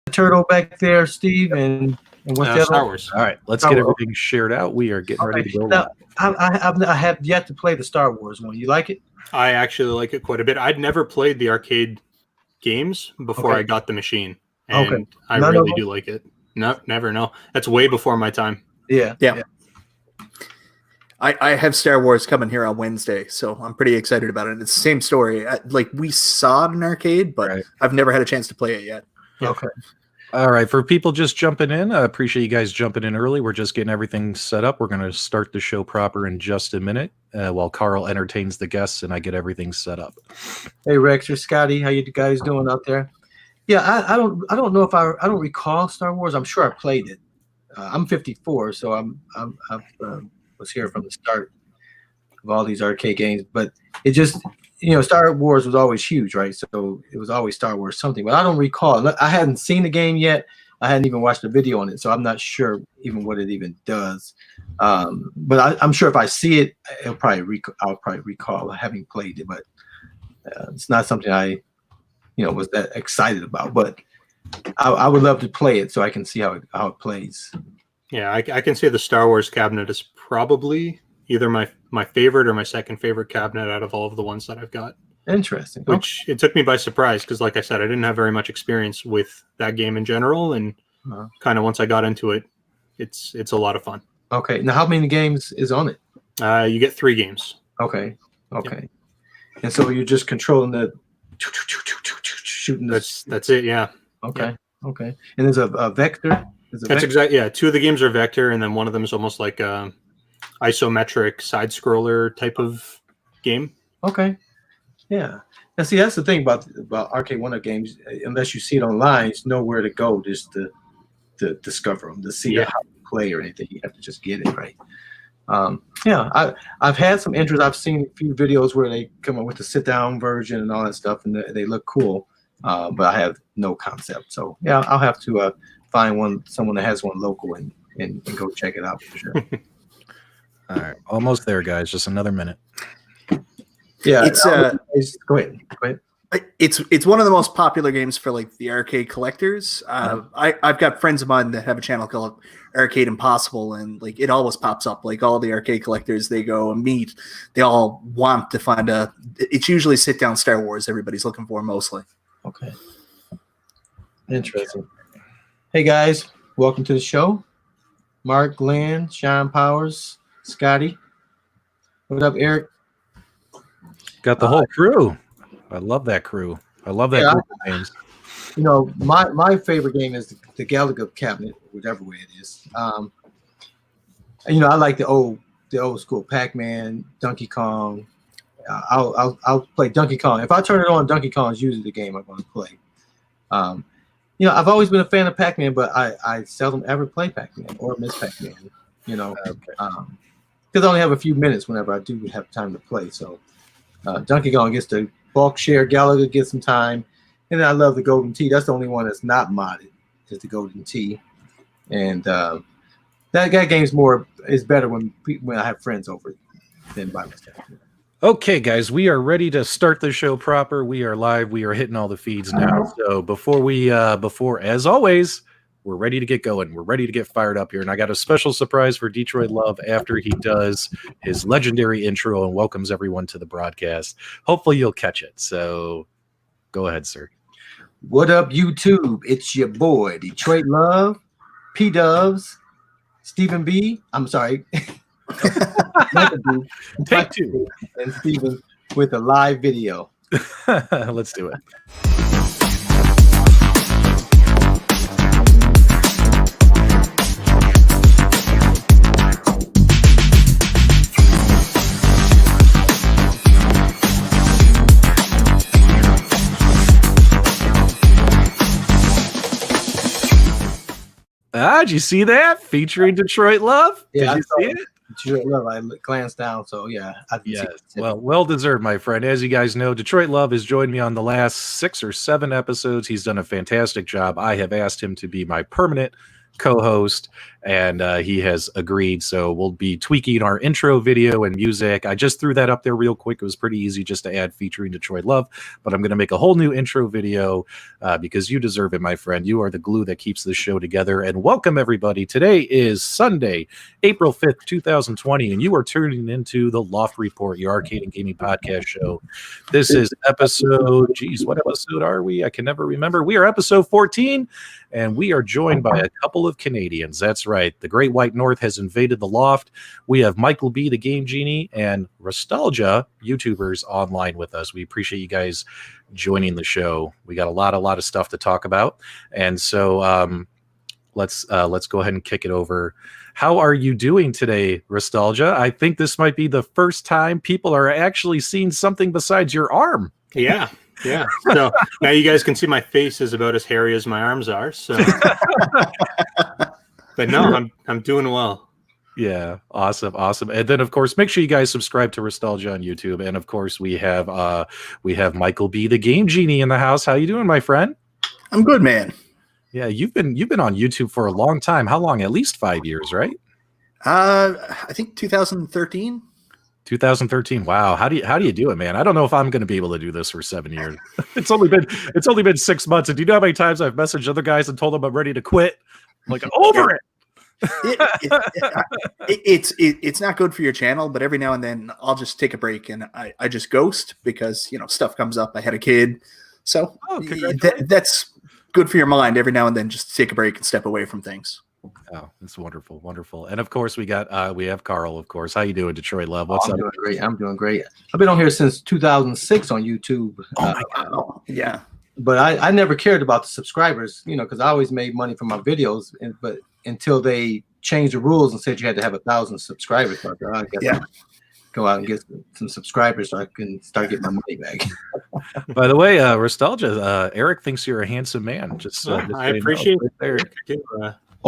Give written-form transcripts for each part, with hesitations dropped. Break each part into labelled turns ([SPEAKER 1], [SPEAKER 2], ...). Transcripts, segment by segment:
[SPEAKER 1] Turtle back there, Steve, and what's the
[SPEAKER 2] Star
[SPEAKER 1] other?
[SPEAKER 2] Wars.
[SPEAKER 3] All right, let's get everything shared out. We are getting ready to go.
[SPEAKER 1] Now, I have yet to play the Star Wars one. You like it?
[SPEAKER 2] I actually like it quite a bit. I'd never played the arcade games before I got the machine, and I really do like it. No, never. No, that's way before my time.
[SPEAKER 1] Yeah.
[SPEAKER 4] I have Star Wars coming here on Wednesday, so I'm pretty excited about it. It's the same story. Like, we saw it in arcade, but I've never had a chance to play it yet.
[SPEAKER 1] Okay.
[SPEAKER 3] All right, for people just jumping in, I appreciate you guys jumping in early. We're just getting everything set up. We're going to start the show proper in just a minute while Carl entertains the guests and I get everything set up.
[SPEAKER 1] Hey, Rex or Scotty, how you guys doing out there? Yeah, I don't know if I don't recall Star Wars. I'm sure I played it. I'm 54, so I was here from the start of all these arcade games. But it just, Star Wars was always huge, right? So it was always Star Wars something. But I don't recall. I hadn't seen the game yet. I hadn't even watched a video on it, so I'm not sure even what it even does. But I'm sure if I see it, I'll probably recall having played it. But it's not something I was that excited about. But I would love to play it so I can see how it plays.
[SPEAKER 2] Yeah, I can say the Star Wars cabinet is probably either my favorite or my second favorite cabinet out of all of the ones that I've got.
[SPEAKER 1] Interesting.
[SPEAKER 2] Which it took me by surprise because, like I said, I didn't have very much experience with that game in general, and kind of once I got into it, it's a lot of fun.
[SPEAKER 1] Okay. Now, how many games is on it?
[SPEAKER 2] You get 3 games.
[SPEAKER 1] Okay. Yeah. And so you're just controlling the shooting.
[SPEAKER 2] That's it. Yeah.
[SPEAKER 1] Okay. Yeah. Okay. And there's a vector.
[SPEAKER 2] That's exactly. Yeah. 2 of the games are vector, and then one of them is almost like a isometric side scroller type of game.
[SPEAKER 1] Okay. Yeah. Now, see, that's the thing about Arcade1UP games. Unless you see it online, there's nowhere to go just to discover them, to see how you play or anything. You have to just get it right. I've had some interest. I've seen a few videos where they come up with the sit-down version and all that stuff, and they look cool. But I have no concept. So yeah, I'll have to find someone that has one local and go check it out for sure.
[SPEAKER 3] All right, almost there, guys. Just another minute.
[SPEAKER 1] Yeah, go ahead.
[SPEAKER 4] It's one of the most popular games for like the arcade collectors. I've got friends of mine that have a channel called Arcade Impossible, and like it always pops up. Like all the arcade collectors, they go and meet. They all want to find it's usually sit down Star Wars. Everybody's looking for mostly.
[SPEAKER 1] Okay. Interesting. Hey guys, welcome to the show. Mark, Glenn, Sean Powers, Scotty. What up, Eric?
[SPEAKER 3] Got the whole crew. I love that crew. I love that group of games.
[SPEAKER 1] My favorite game is the Galaga cabinet, whichever way it is. I like the old school Pac-Man, Donkey Kong. I'll play Donkey Kong. If I turn it on, Donkey Kong is usually the game I'm going to play. I've always been a fan of Pac-Man, but I seldom ever play Pac-Man or miss Pac-Man. Because I only have a few minutes whenever I do have time to play. So Donkey Kong gets the bulk share. Galaga gets some time, and then I love the Golden Tee. That's the only one that's not modded, is the Golden Tee. And that game's is better when I have friends over than by myself.
[SPEAKER 3] Okay, guys, we are ready to start the show proper. We are live. We are hitting all the feeds now. So before, as always, we're ready to get going. We're ready to get fired up here. And I got a special surprise for Detroit Love after he does his legendary intro and welcomes everyone to the broadcast. Hopefully you'll catch it. So go ahead, sir.
[SPEAKER 1] What up, YouTube? It's your boy, Detroit Love, P-Dubs, Stephen B. I'm sorry.
[SPEAKER 3] Take 2.
[SPEAKER 1] And Stephen with a live video.
[SPEAKER 3] Let's do it. Did you see that? Featuring Detroit Love?
[SPEAKER 1] Yeah,
[SPEAKER 3] Did you see it?
[SPEAKER 1] Detroit Love. I glanced down, so yeah.
[SPEAKER 3] Yes. Well deserved, my friend. As you guys know, Detroit Love has joined me on the last 6 or 7 episodes. He's done a fantastic job. I have asked him to be my permanent co-host, and he has agreed. So we'll be tweaking our intro video and music. I just threw that up there real quick. It was pretty easy just to add featuring Detroit Love, but I'm going to make a whole new intro video because you deserve it, my friend. You are the glue that keeps this show together. And welcome, everybody. Today is Sunday, April 5th, 2020, and you are tuning into the Loft Report, your arcade and gaming podcast show. This is episode, geez, what episode are we? I can never remember. We are episode 14, and we are joined by a couple of Canadians. That's right. The Great White North has invaded the Loft. We have Michael B, the Game Genie, and Restalgia YouTubers online with us. We appreciate you guys joining the show. We got a lot of stuff to talk about, and so let's go ahead and kick it over. How are you doing today, Restalgia? I think this might be the first time people are actually seeing something besides your arm.
[SPEAKER 2] Yeah. So now you guys can see my face is about as hairy as my arms are. So, but no, I'm doing well.
[SPEAKER 3] Yeah, awesome. And then of course, make sure you guys subscribe to Restalgia on YouTube. And of course, we have Michael B, the Game Genie, in the house. How you doing, my friend?
[SPEAKER 4] I'm good, man.
[SPEAKER 3] Yeah, you've been on YouTube for a long time. How long? At least 5 years, right?
[SPEAKER 4] I think 2013.
[SPEAKER 3] 2013. Wow. How do you do it, man? I don't know if I'm going to be able to do this for 7 years. It's only been 6 months. And do you know how many times I've messaged other guys and told them I'm ready to quit? I'm like, over it.
[SPEAKER 4] It's not good for your channel, but every now and then I'll just take a break and I just ghost because stuff comes up. I had a kid, so that's good for your mind every now and then, just to take a break and step away from things.
[SPEAKER 3] Oh, that's wonderful. And of course we have Carl, of course. How you doing, Detroit Love? What's up?
[SPEAKER 1] I'm doing great. I've been on here since 2006 on YouTube.
[SPEAKER 3] Oh my God.
[SPEAKER 4] Yeah.
[SPEAKER 1] But I never cared about the subscribers, because I always made money from my videos. But until they changed the rules and said you had to have 1,000 subscribers, I guess I'll go out and get some subscribers so I can start getting my money back.
[SPEAKER 3] By the way, Restalgia, Eric thinks you're a handsome man.
[SPEAKER 2] I appreciate it, Eric.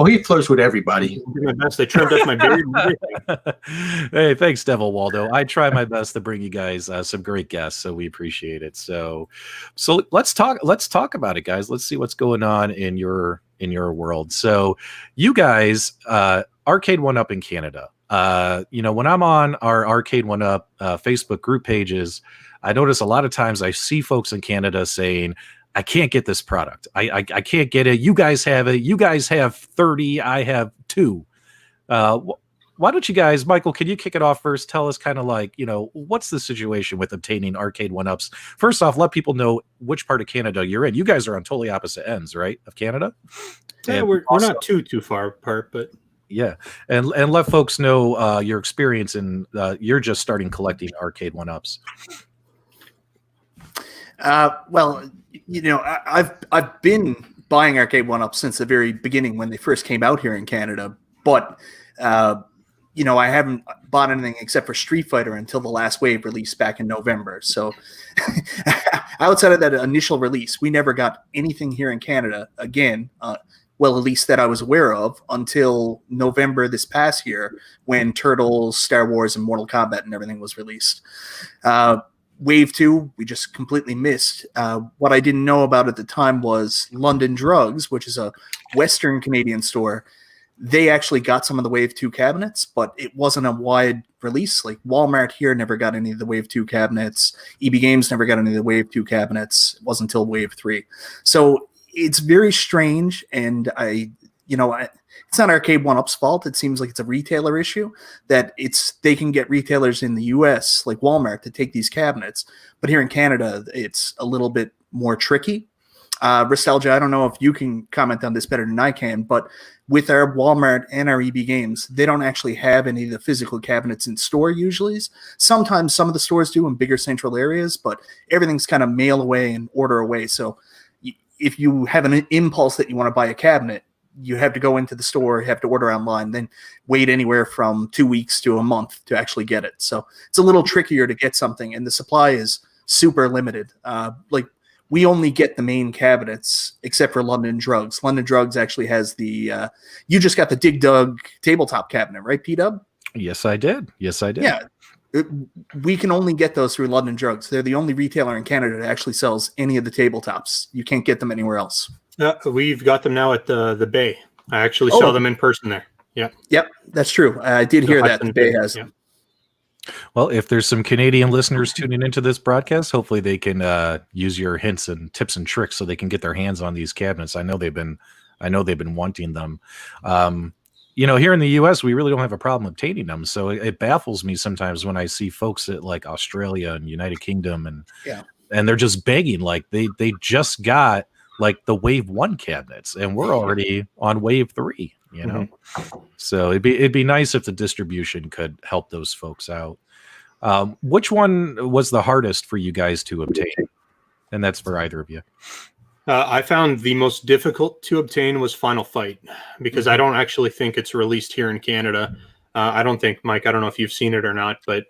[SPEAKER 1] He flirts with everybody.
[SPEAKER 2] I do my best. I trimmed up my beard and everything.
[SPEAKER 3] Hey, thanks, Devil Waldo. I try my best to bring you guys some great guests, so we appreciate it. So let's talk about it, guys. Let's see what's going on in your world. So you guys, Arcade1UP in Canada. When I'm on our Arcade1UP Facebook group pages, I notice a lot of times I see folks in Canada saying, I can't get this product. I can't get it. You guys have it. You guys have 30. I have 2. Why don't you guys, Michael, can you kick it off first? Tell us kind of like, what's the situation with obtaining Arcade1UPs? First off, let people know which part of Canada you're in. You guys are on totally opposite ends, right, of Canada?
[SPEAKER 2] Yeah, we're not too far apart, but
[SPEAKER 3] yeah, and let folks know your experience and you're just starting collecting Arcade1UPs.
[SPEAKER 4] Well, I've been buying Arcade1UP since the very beginning when they first came out here in Canada, but I haven't bought anything except for Street Fighter until the last wave release back in November. So outside of that initial release, we never got anything here in Canada again. Well, at least that I was aware of until November this past year when Turtles, Star Wars, and Mortal Kombat and everything was released. Wave 2, we just completely missed. What I didn't know about at the time was London Drugs, which is a Western Canadian store. They actually got some of the Wave 2 cabinets, but it wasn't a wide release. Like Walmart here never got any of the Wave 2 cabinets. EB Games never got any of the Wave 2 cabinets. It wasn't until Wave 3. So it's very strange, and it's not Arcade1UP's fault. It seems like it's a retailer issue that they can get retailers in the US like Walmart to take these cabinets, but here in Canada it's a little bit more tricky. Restalgia, I don't know if you can comment on this better than I can, but with our Walmart and our EB Games, they don't actually have any of the physical cabinets in store usually. Sometimes some of the stores do in bigger central areas, but everything's kind of mail away and order away. So if you have an impulse that you want to buy a cabinet, you have to go into the store, you have to order online, then wait anywhere from 2 weeks to a month to actually get it. So it's a little trickier to get something, and the supply is super limited. We only get the main cabinets except for London Drugs. London Drugs actually has the you just got the Dig Dug tabletop cabinet, right, P-Dub?
[SPEAKER 3] Yes, I did.
[SPEAKER 4] Yeah. We can only get those through London Drugs. They're the only retailer in Canada that actually sells any of the tabletops. You can't get them anywhere else.
[SPEAKER 2] We've got them now at the Bay. I actually saw them in person there. Yeah.
[SPEAKER 4] Yep, that's true. I did hear that the Bay has.
[SPEAKER 2] Yeah.
[SPEAKER 3] Well, if there's some Canadian listeners tuning into this broadcast, hopefully they can use your hints and tips and tricks so they can get their hands on these cabinets. I know they've been wanting them. Here in the U.S., we really don't have a problem obtaining them. So it baffles me sometimes when I see folks at like Australia and United Kingdom and they're just begging, like they just got like the Wave 1 cabinets, and we're already on Wave 3. So it'd be nice if the distribution could help those folks out. Which one was the hardest for you guys to obtain? And that's for either of you.
[SPEAKER 2] I found the most difficult to obtain was Final Fight, because I don't actually think it's released here in Canada. I don't think, Mike, I don't know if you've seen it or not, but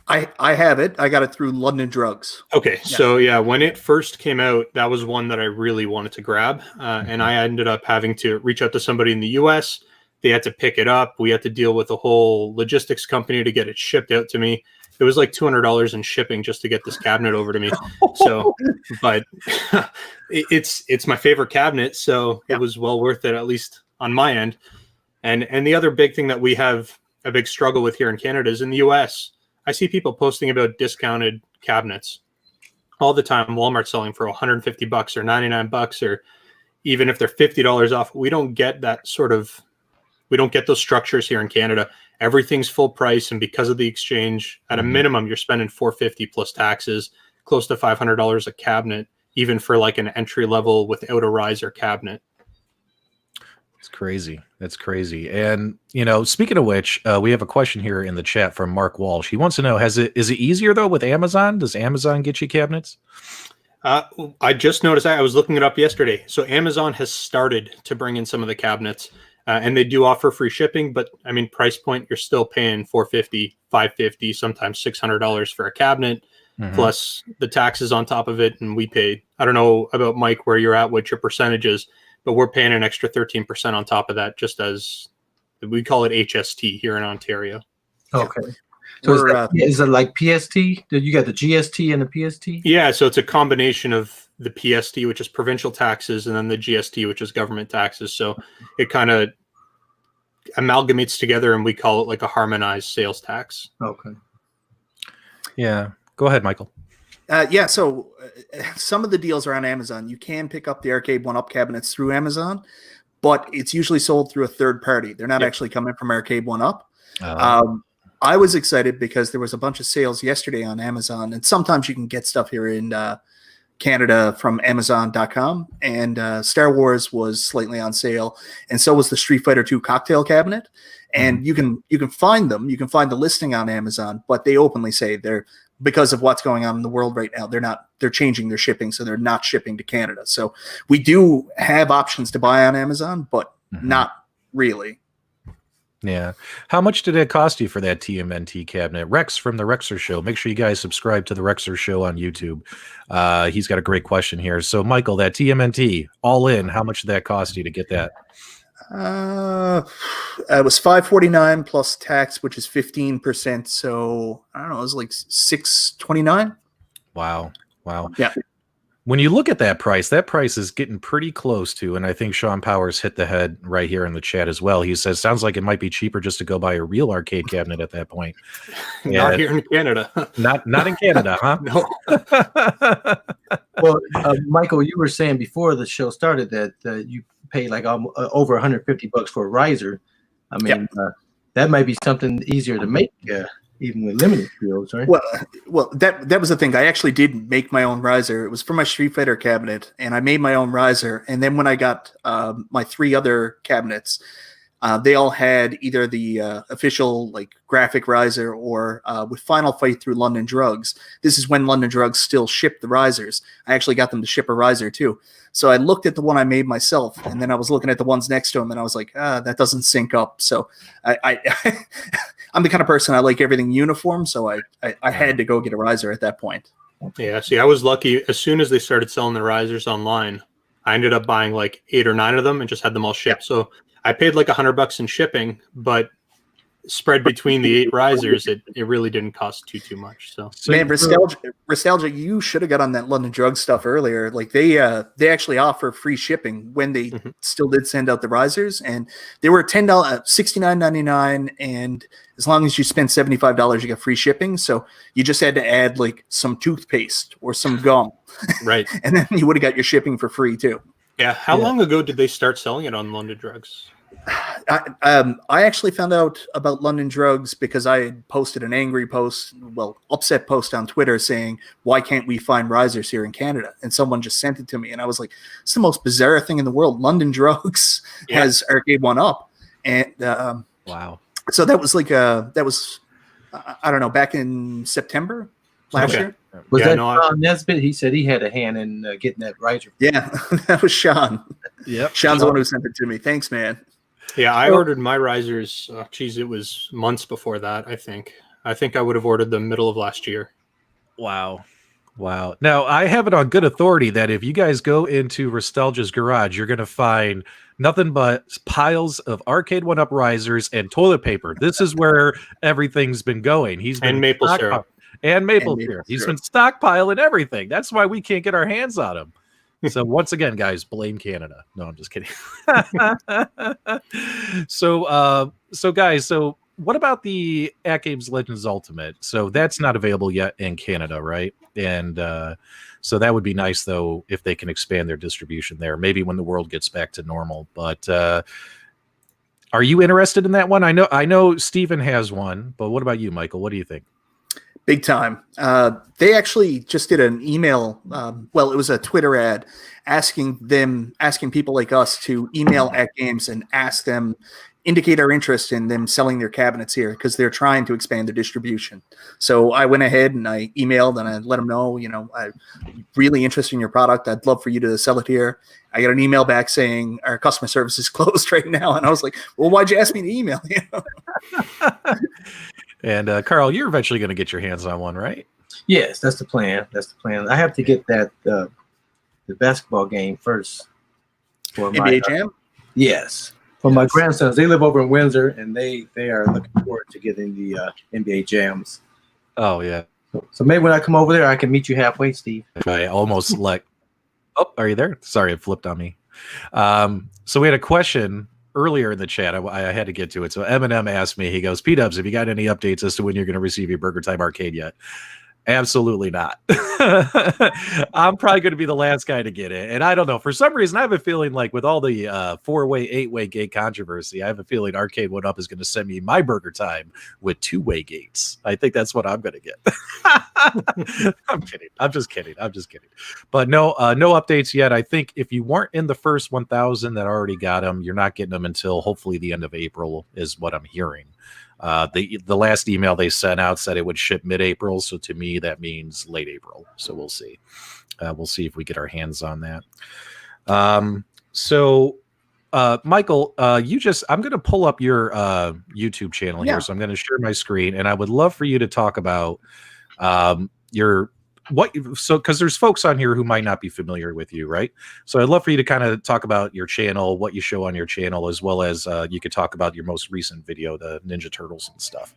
[SPEAKER 4] I have it. I got it through London Drugs.
[SPEAKER 2] Okay, so when it first came out, that was one that I really wanted to grab, and I ended up having to reach out to somebody in the U.S. They had to pick it up. We had to deal with a whole logistics company to get it shipped out to me. It was like $200 in shipping just to get this cabinet over to me. So, but it's my favorite cabinet, so it was well worth it, at least on my end. And the other big thing that we have a big struggle with here in Canada is in the U.S., I see people posting about discounted cabinets all the time. Walmart selling for $150 or $99, or even if they're $50 off. We don't get that we don't get those structures here in Canada. Everything's full price, and because of the exchange, at a minimum, you're spending $450 plus taxes, close to $500 a cabinet, even for like an entry level without a riser cabinet.
[SPEAKER 3] It's crazy. That's crazy. And, speaking of which, we have a question here in the chat from Mark Walsh. He wants to know, is it easier though with Amazon? Does Amazon get you cabinets?
[SPEAKER 2] I just noticed that. I was looking it up yesterday. So Amazon has started to bring in some of the cabinets, and they do offer free shipping, but I mean, price point, you're still paying $450, $550, sometimes $600 for a cabinet, plus the taxes on top of it. And we pay, I don't know about Mike, where you're at, what your percentage is, but we're paying an extra 13% on top of that, just as we call it HST here in Ontario.
[SPEAKER 1] Okay. So is it like PST? You got the GST and the PST?
[SPEAKER 2] Yeah, so it's a combination of the PST, which is provincial taxes, and then the GST, which is government taxes. So it kind of amalgamates together, and we call it like a harmonized sales tax.
[SPEAKER 1] Okay.
[SPEAKER 3] Yeah. Go ahead, Michael.
[SPEAKER 4] So some of the deals are on Amazon. You can pick up the Arcade1UP cabinets through Amazon, but it's usually sold through a third party. They're not actually coming from Arcade1UP. I was excited because there was a bunch of sales yesterday on Amazon, and sometimes you can get stuff here in Canada from Amazon.com, and Star Wars was slightly on sale, and so was the Street Fighter 2 cocktail cabinet. And you can find them. You can find the listing on Amazon, but they openly say because of what's going on in the world right now, they're changing their shipping, so they're not shipping to Canada. So we do have options to buy on Amazon, but not really.
[SPEAKER 3] Yeah. How much did it cost you for that TMNT cabinet? Rex from the Rexer Show. Make sure you guys subscribe to the Rexer Show on YouTube. He's got a great question here. So, Michael, that TMNT, all in, how much did that cost you to get that?
[SPEAKER 4] It was $549 plus tax, which is 15%. So I don't know, it was like $629.
[SPEAKER 3] Wow.
[SPEAKER 4] Yeah.
[SPEAKER 3] When you look at that price is getting pretty close to, and I think Sean Powers hit the head right here in the chat as well. He says, sounds like it might be cheaper just to go buy a real arcade cabinet at that point.
[SPEAKER 2] Not here in Canada.
[SPEAKER 3] Not in Canada, huh?
[SPEAKER 2] No.
[SPEAKER 1] Well, Michael, you were saying before the show started that you pay like over $150 for a riser. I mean, that might be something easier to make, even with limited fields, right?
[SPEAKER 4] Well, that was the thing. I actually did make my own riser. It was for my Street Fighter cabinet, and I made my own riser. And then when I got my 3 other cabinets, they all had either the official like graphic riser or with Final Fight through London Drugs. This is when London Drugs still shipped the risers. I actually got them to ship a riser too. So I looked at the one I made myself, and then I was looking at the ones next to them, and I was like, that doesn't sync up. So I'm the kind of person, I like everything uniform, so I had to go get a riser at that point.
[SPEAKER 2] Yeah, see, I was lucky. As soon as they started selling the risers online, I ended up buying like 8 or 9 of them and just had them all shipped. So I paid like $100 in shipping, but spread between the 8 risers, it really didn't cost too much. So
[SPEAKER 4] Man, Restalgia, you should have got on that London Drug stuff earlier. Like they actually offer free shipping when they still did send out the risers, and they were $10, $69.99, and as long as you spend $75, you got free shipping. So you just had to add like some toothpaste or some gum,
[SPEAKER 2] right,
[SPEAKER 4] and then you would have got your shipping for free too.
[SPEAKER 2] Yeah. How long ago did they start selling it on London Drugs?
[SPEAKER 4] I actually found out about London Drugs because I had posted an angry post, upset post on Twitter saying, why can't we find risers here in Canada? And someone just sent it to me. And I was like, it's the most bizarre thing in the world. London Drugs has Arcade1UP. And
[SPEAKER 3] wow.
[SPEAKER 4] So that was like, I don't know, back in September last year.
[SPEAKER 1] Was that Sean Nesbitt? He said he had a hand in getting that riser.
[SPEAKER 4] Yeah, that was Sean.
[SPEAKER 3] Yep.
[SPEAKER 4] Sean's the one who sent it to me. Thanks, man.
[SPEAKER 2] Yeah, I ordered my risers. It was months before that. I think I would have ordered them middle of last year.
[SPEAKER 3] Wow. Now I have it on good authority that if you guys go into Restalgia's garage, you're going to find nothing but piles of Arcade1UP risers and toilet paper. This is where everything's been going. He's been
[SPEAKER 2] maple syrup.
[SPEAKER 3] And maple syrup. He's been stockpiling everything. That's why we can't get our hands on him. So once again, guys, blame Canada. No, I'm just kidding. So guys, what about the AtGames Legends Ultimate? So that's not available yet in Canada, right? And so that would be nice, though, if they can expand their distribution there. Maybe when the world gets back to normal. But are you interested in that one? I know Steven has one, but what about you, Michael? What do you think?
[SPEAKER 4] Big time. They actually just did an email. It was a Twitter ad asking people like us to email AtGames and ask them, indicate our interest in them selling their cabinets here because they're trying to expand their distribution. So I went ahead and I emailed and I let them know, I'm really interested in your product. I'd love for you to sell it here. I got an email back saying our customer service is closed right now. And I was like, well, why'd you ask me to email?
[SPEAKER 3] And Carl, you're eventually going to get your hands on one, right?
[SPEAKER 1] Yes, that's the plan. I have to get that the basketball game first. For
[SPEAKER 4] NBA Jam?
[SPEAKER 1] Yes. For my grandsons. They live over in Windsor, and they are looking forward to getting the NBA Jams.
[SPEAKER 3] Oh, yeah.
[SPEAKER 1] So maybe when I come over there, I can meet you halfway, Steve.
[SPEAKER 3] I almost oh, are you there? Sorry, it flipped on me. So we had a question earlier in the chat. I had to get to it. So Eminem asked me, he goes, P-Dubs, have you got any updates as to when you're going to receive your Burger Time Arcade yet? Absolutely not. I'm probably going to be the last guy to get it. And I don't know. For some reason, I have a feeling like with all the 4-way, 8-way gate controversy, I have a feeling Arcade1UP is going to send me my Burger Time with 2-way gates. I think that's what I'm going to get. I'm kidding. I'm just kidding. But no updates yet. I think if you weren't in the first 1,000 that already got them, you're not getting them until hopefully the end of April is what I'm hearing. The last email they sent out said it would ship mid-April, so to me that means late April. So we'll see. We'll see if we get our hands on that. Michael, I'm going to pull up your YouTube channel here, so I'm going to share my screen, and I would love for you to talk about because there's folks on here who might not be familiar with you, right? So I'd love for you to kind of talk about your channel, what you show on your channel, as well as you could talk about your most recent video, the Ninja Turtles and stuff.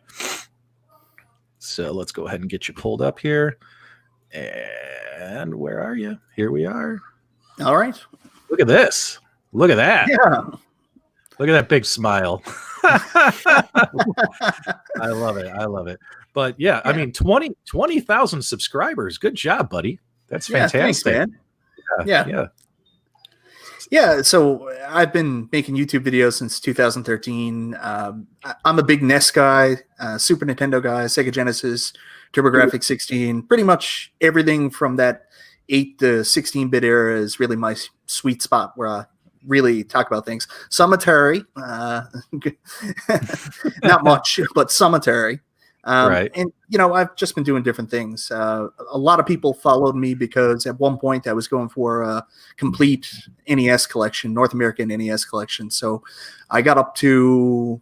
[SPEAKER 3] So let's go ahead and get you pulled up here. And where are you? Here we are.
[SPEAKER 4] All right.
[SPEAKER 3] Look at this. Look at that.
[SPEAKER 4] Yeah.
[SPEAKER 3] Look at that big smile. I love it. But yeah, I mean, 20,000 subscribers. Good job, buddy. That's fantastic.
[SPEAKER 4] Thanks, man. Yeah. So I've been making YouTube videos since 2013. I'm a big NES guy, Super Nintendo guy, Sega Genesis, TurboGrafx 16. Pretty much everything from that 8 to 16-bit era is really my sweet spot where I really talk about things. Some Atari, not much, but some Atari.
[SPEAKER 3] Right.
[SPEAKER 4] And, I've just been doing different things. A lot of people followed me because at one point I was going for a complete NES collection, North American NES collection. So I got up to,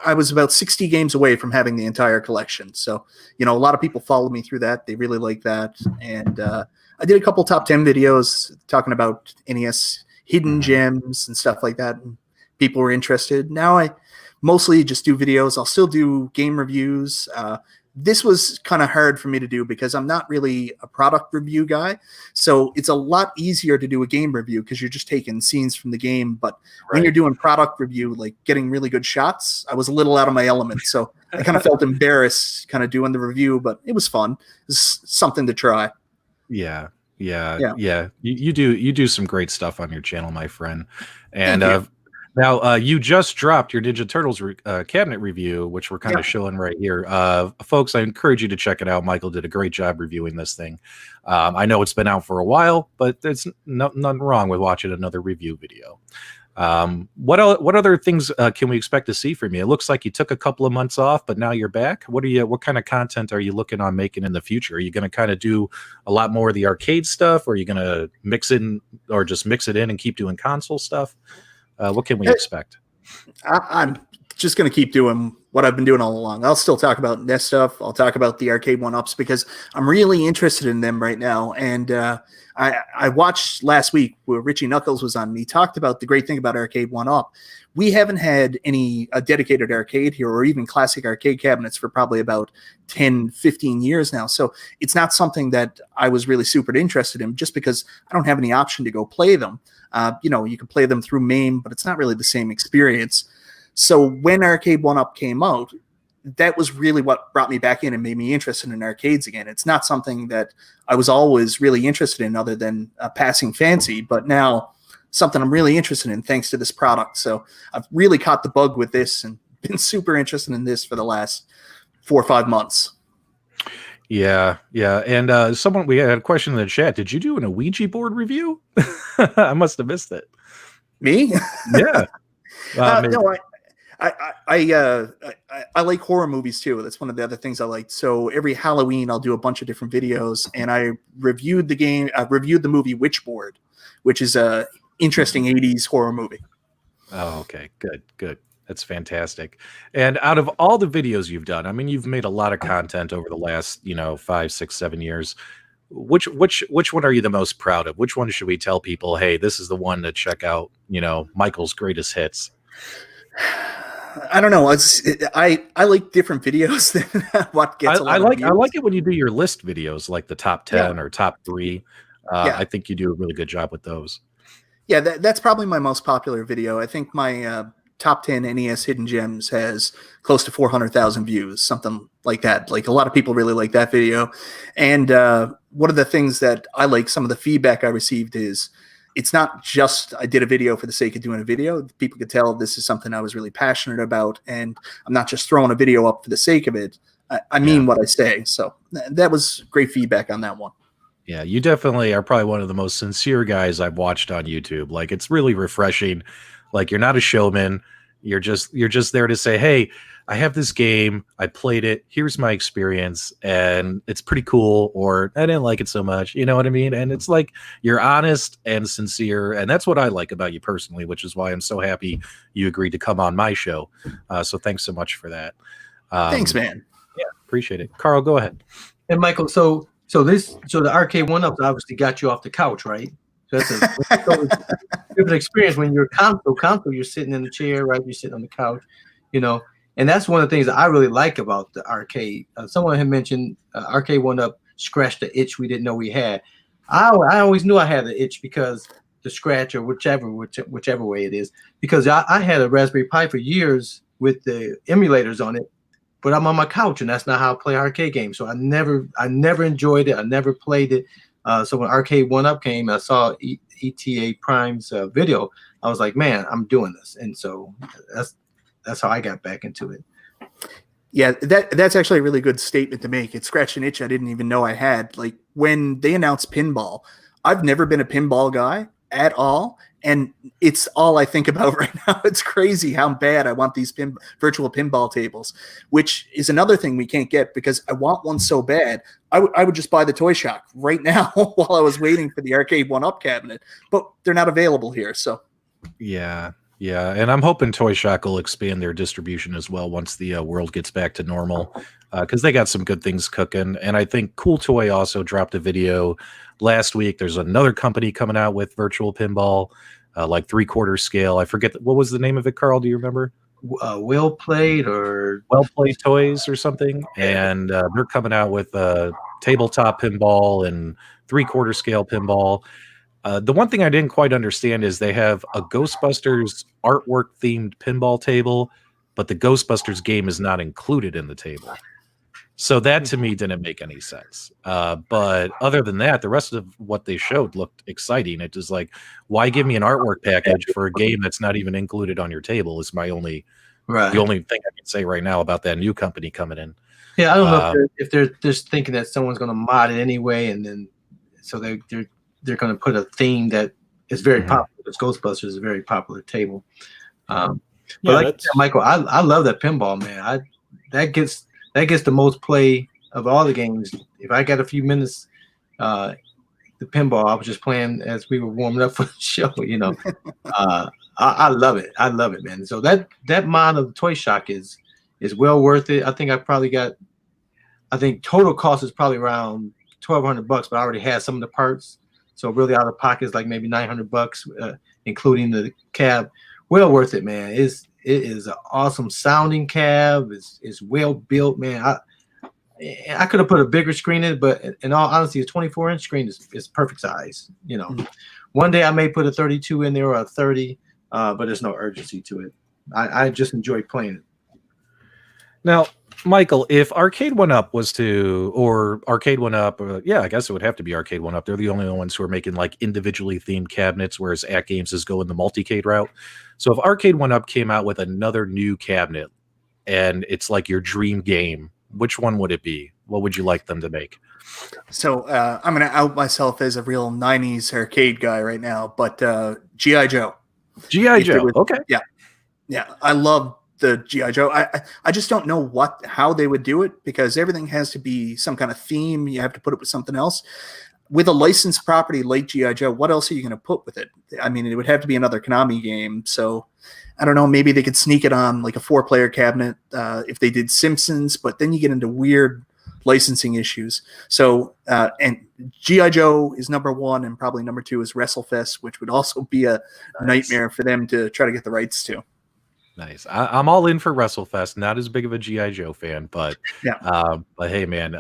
[SPEAKER 4] I was about 60 games away from having the entire collection. So, a lot of people followed me through that. They really like that. And I did a couple top 10 videos talking about NES hidden gems and stuff like that. And people were interested. Now mostly just do videos. I'll still do game reviews. This was kind of hard for me to do because I'm not really a product review guy. So it's a lot easier to do a game review because you're just taking scenes from the game. But when you're doing product review, like getting really good shots, I was a little out of my element. So I kind of felt embarrassed kind of doing the review, but it was fun. It's something to try.
[SPEAKER 3] Yeah. You do some great stuff on your channel, my friend. And now you just dropped your Ninja Turtles cabinet review, which we're kind of showing right here. Folks, I encourage you to check it out. Michael did a great job reviewing this thing. I know it's been out for a while, but there's nothing wrong with watching another review video. What other things can we expect to see from you? It looks like you took a couple of months off, but now you're back. What kind of content are you looking on making in the future? Are you going to kind of do a lot more of the arcade stuff, or are you going to mix in, or just mix it in and keep doing console stuff? What can we expect?
[SPEAKER 4] I'm just going to keep doing what I've been doing all along. I'll still talk about NES stuff. I'll talk about the Arcade1UPs because I'm really interested in them right now. And I watched last week where Richie Knuckles was on, and he talked about the great thing about Arcade1UP. We haven't had a dedicated arcade here or even classic arcade cabinets for probably about 10, 15 years now. So it's not something that I was really super interested in just because I don't have any option to go play them. You can play them through MAME, but it's not really the same experience. So when Arcade1UP came out, that was really what brought me back in and made me interested in arcades again. It's not something that I was always really interested in other than a passing fancy, but now something I'm really interested in thanks to this product. So I've really caught the bug with this and been super interested in this for the last 4 or 5 months.
[SPEAKER 3] Yeah. And we had a question in the chat. Did you do an Ouija board review? I must have missed it.
[SPEAKER 4] Me?
[SPEAKER 3] Yeah.
[SPEAKER 4] No, I like horror movies too. That's one of the other things I like. So every Halloween, I'll do a bunch of different videos, and I reviewed the movie Witchboard, which is a interesting 80s horror movie.
[SPEAKER 3] Oh, okay. Good. That's fantastic. And out of all the videos you've done, I mean, you've made a lot of content over the last, 5, 6, 7 years. Which one are you the most proud of? Which one should we tell people, hey, this is the one to check out, Michael's greatest hits?
[SPEAKER 4] I don't know. I like different videos than what gets.
[SPEAKER 3] I like it when you do your list videos, like the top 10 or top 3. I think you do a really good job with those.
[SPEAKER 4] Yeah, that's probably my most popular video. I think my top 10 NES hidden gems has close to 400,000 views, something like that. Like a lot of people really like that video. And one of the things that I like, some of the feedback I received is it's not just I did a video for the sake of doing a video. People could tell this is something I was really passionate about, and I'm not just throwing a video up for the sake of it. I mean what I say. So that was great feedback on that one.
[SPEAKER 3] Yeah, you definitely are probably one of the most sincere guys I've watched on YouTube. Like, it's really refreshing. Like, you're not a showman. You're just there to say, hey, I have this game. I played it. Here's my experience. And it's pretty cool. Or I didn't like it so much. You know what I mean? And it's like, you're honest and sincere. And that's what I like about you personally, which is why I'm so happy you agreed to come on my show. So thanks so much for that.
[SPEAKER 4] Thanks, man.
[SPEAKER 3] Yeah, appreciate it. Carl, go ahead.
[SPEAKER 1] And Michael, so the Arcade1UP obviously got you off the couch, right? So that's a different experience when you're console, you're sitting in the chair, right? You're sitting on the couch, and that's one of the things that I really like about the arcade. Someone had mentioned Arcade1UP scratched the itch we didn't know we had. I always knew I had the itch because the scratch or whichever way it is, because I had a Raspberry Pi for years with the emulators on it, but I'm on my couch and that's not how I play arcade games. So I never enjoyed it. I never played it. So when Arcade1UP came, I saw ETA Prime's video. I was like, man, I'm doing this, and so that's how I got back into it.
[SPEAKER 4] Yeah, that's actually a really good statement to make. It scratched an itch I didn't even know I had. Like when they announced pinball, I've never been a pinball guy at all, and it's all I think about right now. It's crazy how bad I want these virtual pinball tables, which is another thing we can't get because I want one so bad. I would just buy the Toy Shock right now while I was waiting for the Arcade1UP cabinet, but they're not available here. So
[SPEAKER 3] yeah, and I'm hoping Toy Shock will expand their distribution as well once the world gets back to normal, because they got some good things cooking. And I think Cool Toy also dropped a video last week. There's another company coming out with virtual pinball, like 3/4 scale. I forget what was the name of it, Carl? Do you remember?
[SPEAKER 1] Well Played or
[SPEAKER 3] Well Play Toys or something, and they're coming out with tabletop pinball and 3/4 scale pinball. The one thing I didn't quite understand is they have a Ghostbusters artwork themed pinball table, but the Ghostbusters game is not included in the table. So that to me didn't make any sense. But other than that, the rest of what they showed looked exciting. It was like, why give me an artwork package for a game that's not even included on your table? Is my only the only thing I can say right now about that new company coming in.
[SPEAKER 1] Yeah, I don't know if they're just thinking that someone's going to mod it anyway, and then so they're going to put a theme that is very popular. Because Ghostbusters is a very popular table. But like Michael, I love that pinball, man. That gets the most play of all the games. If I got a few minutes, the pinball, I was just playing as we were warming up for the show. You know, I love it. I love it, man. So that mod of Toy Shock is well worth it. I think total cost is probably around $1,200, but I already had some of the parts. So really out of pocket is like maybe $900, including the cab. Well worth it, man. It is an awesome sounding cab. It's well built, man. I could have put a bigger screen in it, but in all honesty, a 24-inch screen is perfect size. You know, one day I may put a 32 in there or a 30, but there's no urgency to it. I just enjoy playing it.
[SPEAKER 3] Now, Michael, if Arcade1UP was to, or Arcade1UP, yeah, I guess it would have to be Arcade1UP. They're the only ones who are making like individually themed cabinets, whereas AtGames is going the multicade route. So if Arcade1UP came out with another new cabinet and it's like your dream game, which one would it be? What would you like them to make?
[SPEAKER 4] So I'm going to out myself as a real 90s arcade guy right now, but G.I. Joe.
[SPEAKER 3] G.I. Joe, okay.
[SPEAKER 4] Yeah, I love the G.I. Joe. I just don't know how they would do it, because everything has to be some kind of theme. You have to put it with something else. With a licensed property like G.I. Joe, what else are you going to put with it? I mean, it would have to be another Konami game. So I don't know, maybe they could sneak it on like a 4-player cabinet if they did Simpsons, but then you get into weird licensing issues. So and G.I. Joe is number 1, and probably number 2 is WrestleFest, which would also be a nightmare for them to try to get the rights to.
[SPEAKER 3] Nice. I'm all in for WrestleFest. Not as big of a G.I. Joe fan, but but hey, man,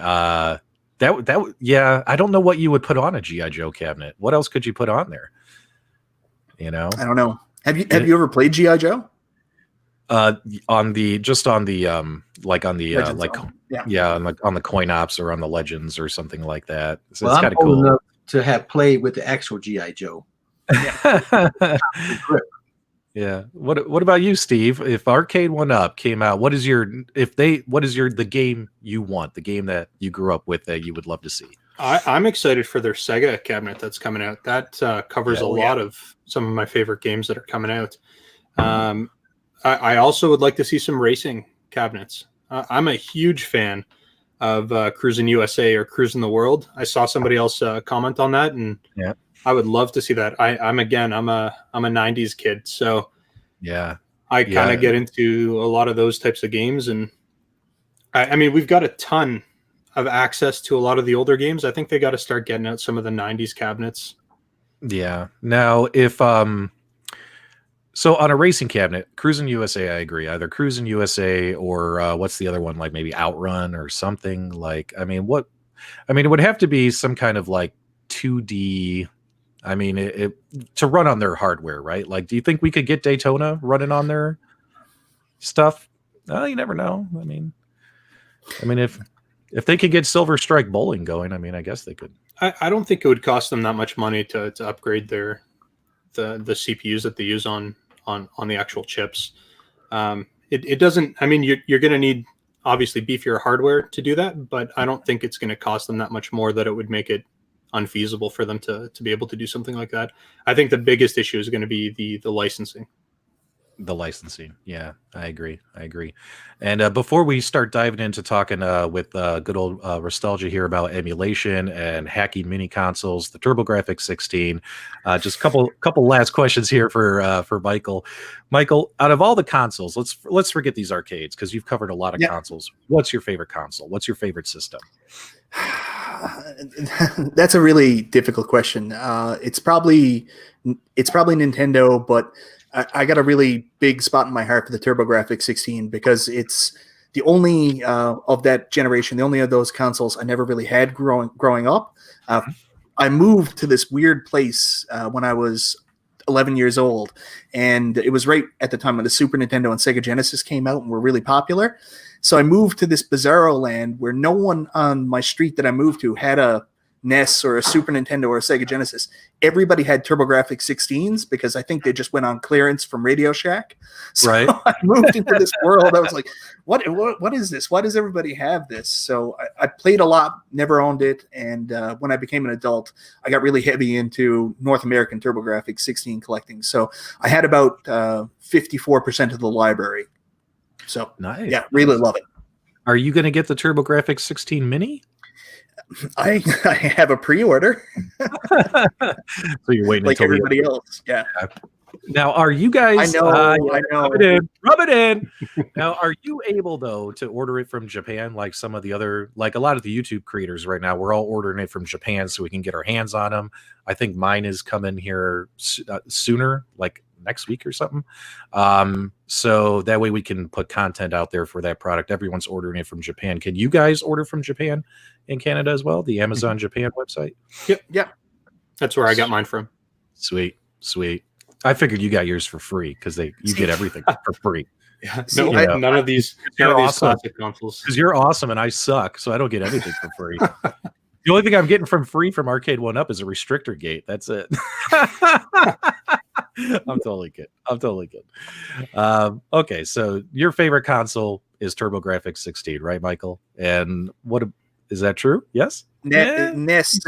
[SPEAKER 3] yeah, I don't know what you would put on a G.I. Joe cabinet. What else could you put on there? You know, I
[SPEAKER 4] don't know. Have you ever played G.I. Joe?
[SPEAKER 3] On the on the coin ops or on the Legends or something like that. So
[SPEAKER 1] well, it's kind of cool enough to have played with the actual G.I. Joe.
[SPEAKER 3] Yeah. What about you, Steve? If Arcade1UP came out, what is the game you want, the game that you grew up with that you would love to see?
[SPEAKER 2] I'm excited for their Sega cabinet that's coming out. That covers a lot of some of my favorite games that are coming out. I also would like to see some racing cabinets. I'm a huge fan of Cruising USA or Cruising the World. I saw somebody else comment on that, and I would love to see that. I'm a 90s kid, so I kind of get into a lot of those types of games, and I mean, we've got a ton of access to a lot of the older games. I think they got to start getting out some of the 90s cabinets.
[SPEAKER 3] Yeah. Now, if so on a racing cabinet, Cruising USA, I agree. Either Cruising USA or what's the other one? Like maybe Outrun or something. Like, I mean, it would have to be some kind of like 2D. I mean, it to run on their hardware, right? Like, do you think we could get Daytona running on their stuff? You never know. I mean, if they could get Silver Strike Bowling going, I mean, I guess they could.
[SPEAKER 2] I don't think it would cost them that much money to upgrade the CPUs that they use on the actual chips. It doesn't. I mean, you're going to need obviously beefier hardware to do that, but I don't think it's going to cost them that much more that it would make it unfeasible for them to be able to do something like that. I think the biggest issue is going to be the licensing.
[SPEAKER 3] The licensing. Yeah, I agree. And before we start diving into talking with good old Restalgia here about emulation and hacking mini consoles, the TurboGrafx 16, just a couple last questions here for Michael. Michael, out of all the consoles, let's forget these arcades because you've covered a lot of consoles. What's your favorite console? What's your favorite system?
[SPEAKER 4] That's a really difficult question. It's probably Nintendo, but I got a really big spot in my heart for the TurboGrafx 16 because it's the only of that generation, the only of those consoles I never really had growing up. I moved to this weird place when I was 11 years old, and it was right at the time when the Super Nintendo and Sega Genesis came out and were really popular. So I moved to this bizarro land where no one on my street that I moved to had a NES or a Super Nintendo or a Sega Genesis. Everybody had TurboGrafx 16s because I think they just went on clearance from Radio Shack. So
[SPEAKER 3] Right.
[SPEAKER 4] I moved into this world. I was like, what is this? Why does everybody have this? So I played a lot, never owned it. And when I became an adult, I got really heavy into North American TurboGrafx 16 collecting. So I had about 54% of the library. So
[SPEAKER 3] Nice.
[SPEAKER 4] yeah, really love it.
[SPEAKER 3] Are you going to get the TurboGrafx 16 Mini?
[SPEAKER 4] I have a pre-order.
[SPEAKER 3] So you're waiting
[SPEAKER 4] like
[SPEAKER 3] until
[SPEAKER 4] everybody else. Yeah.
[SPEAKER 3] Now, are you guys?
[SPEAKER 4] I know.
[SPEAKER 3] Rub it in. Rub it in. Now, are you able though to order it from Japan, like some of the other, like a lot of the YouTube creators right now? We're all ordering it from Japan so we can get our hands on them. I think mine is coming here sooner, like next week or something. So that way we can put content out there for that product. Everyone's ordering it from Japan. Can you guys order from Japan in Canada as well? The Amazon Japan website?
[SPEAKER 4] Yep.
[SPEAKER 2] That's where I got mine from.
[SPEAKER 3] Sweet. I figured you got yours for free because you get everything for free.
[SPEAKER 2] Yeah,
[SPEAKER 4] See,
[SPEAKER 2] none of these
[SPEAKER 3] awesome.
[SPEAKER 2] classic consoles.
[SPEAKER 3] Because you're awesome and I suck, so I don't get anything for free. The only thing I'm getting from free from Arcade1UP is a restrictor gate. That's it. I'm totally good. Okay, so your favorite console is TurboGrafx 16, right, Michael? And is that true? Yes.
[SPEAKER 4] NES,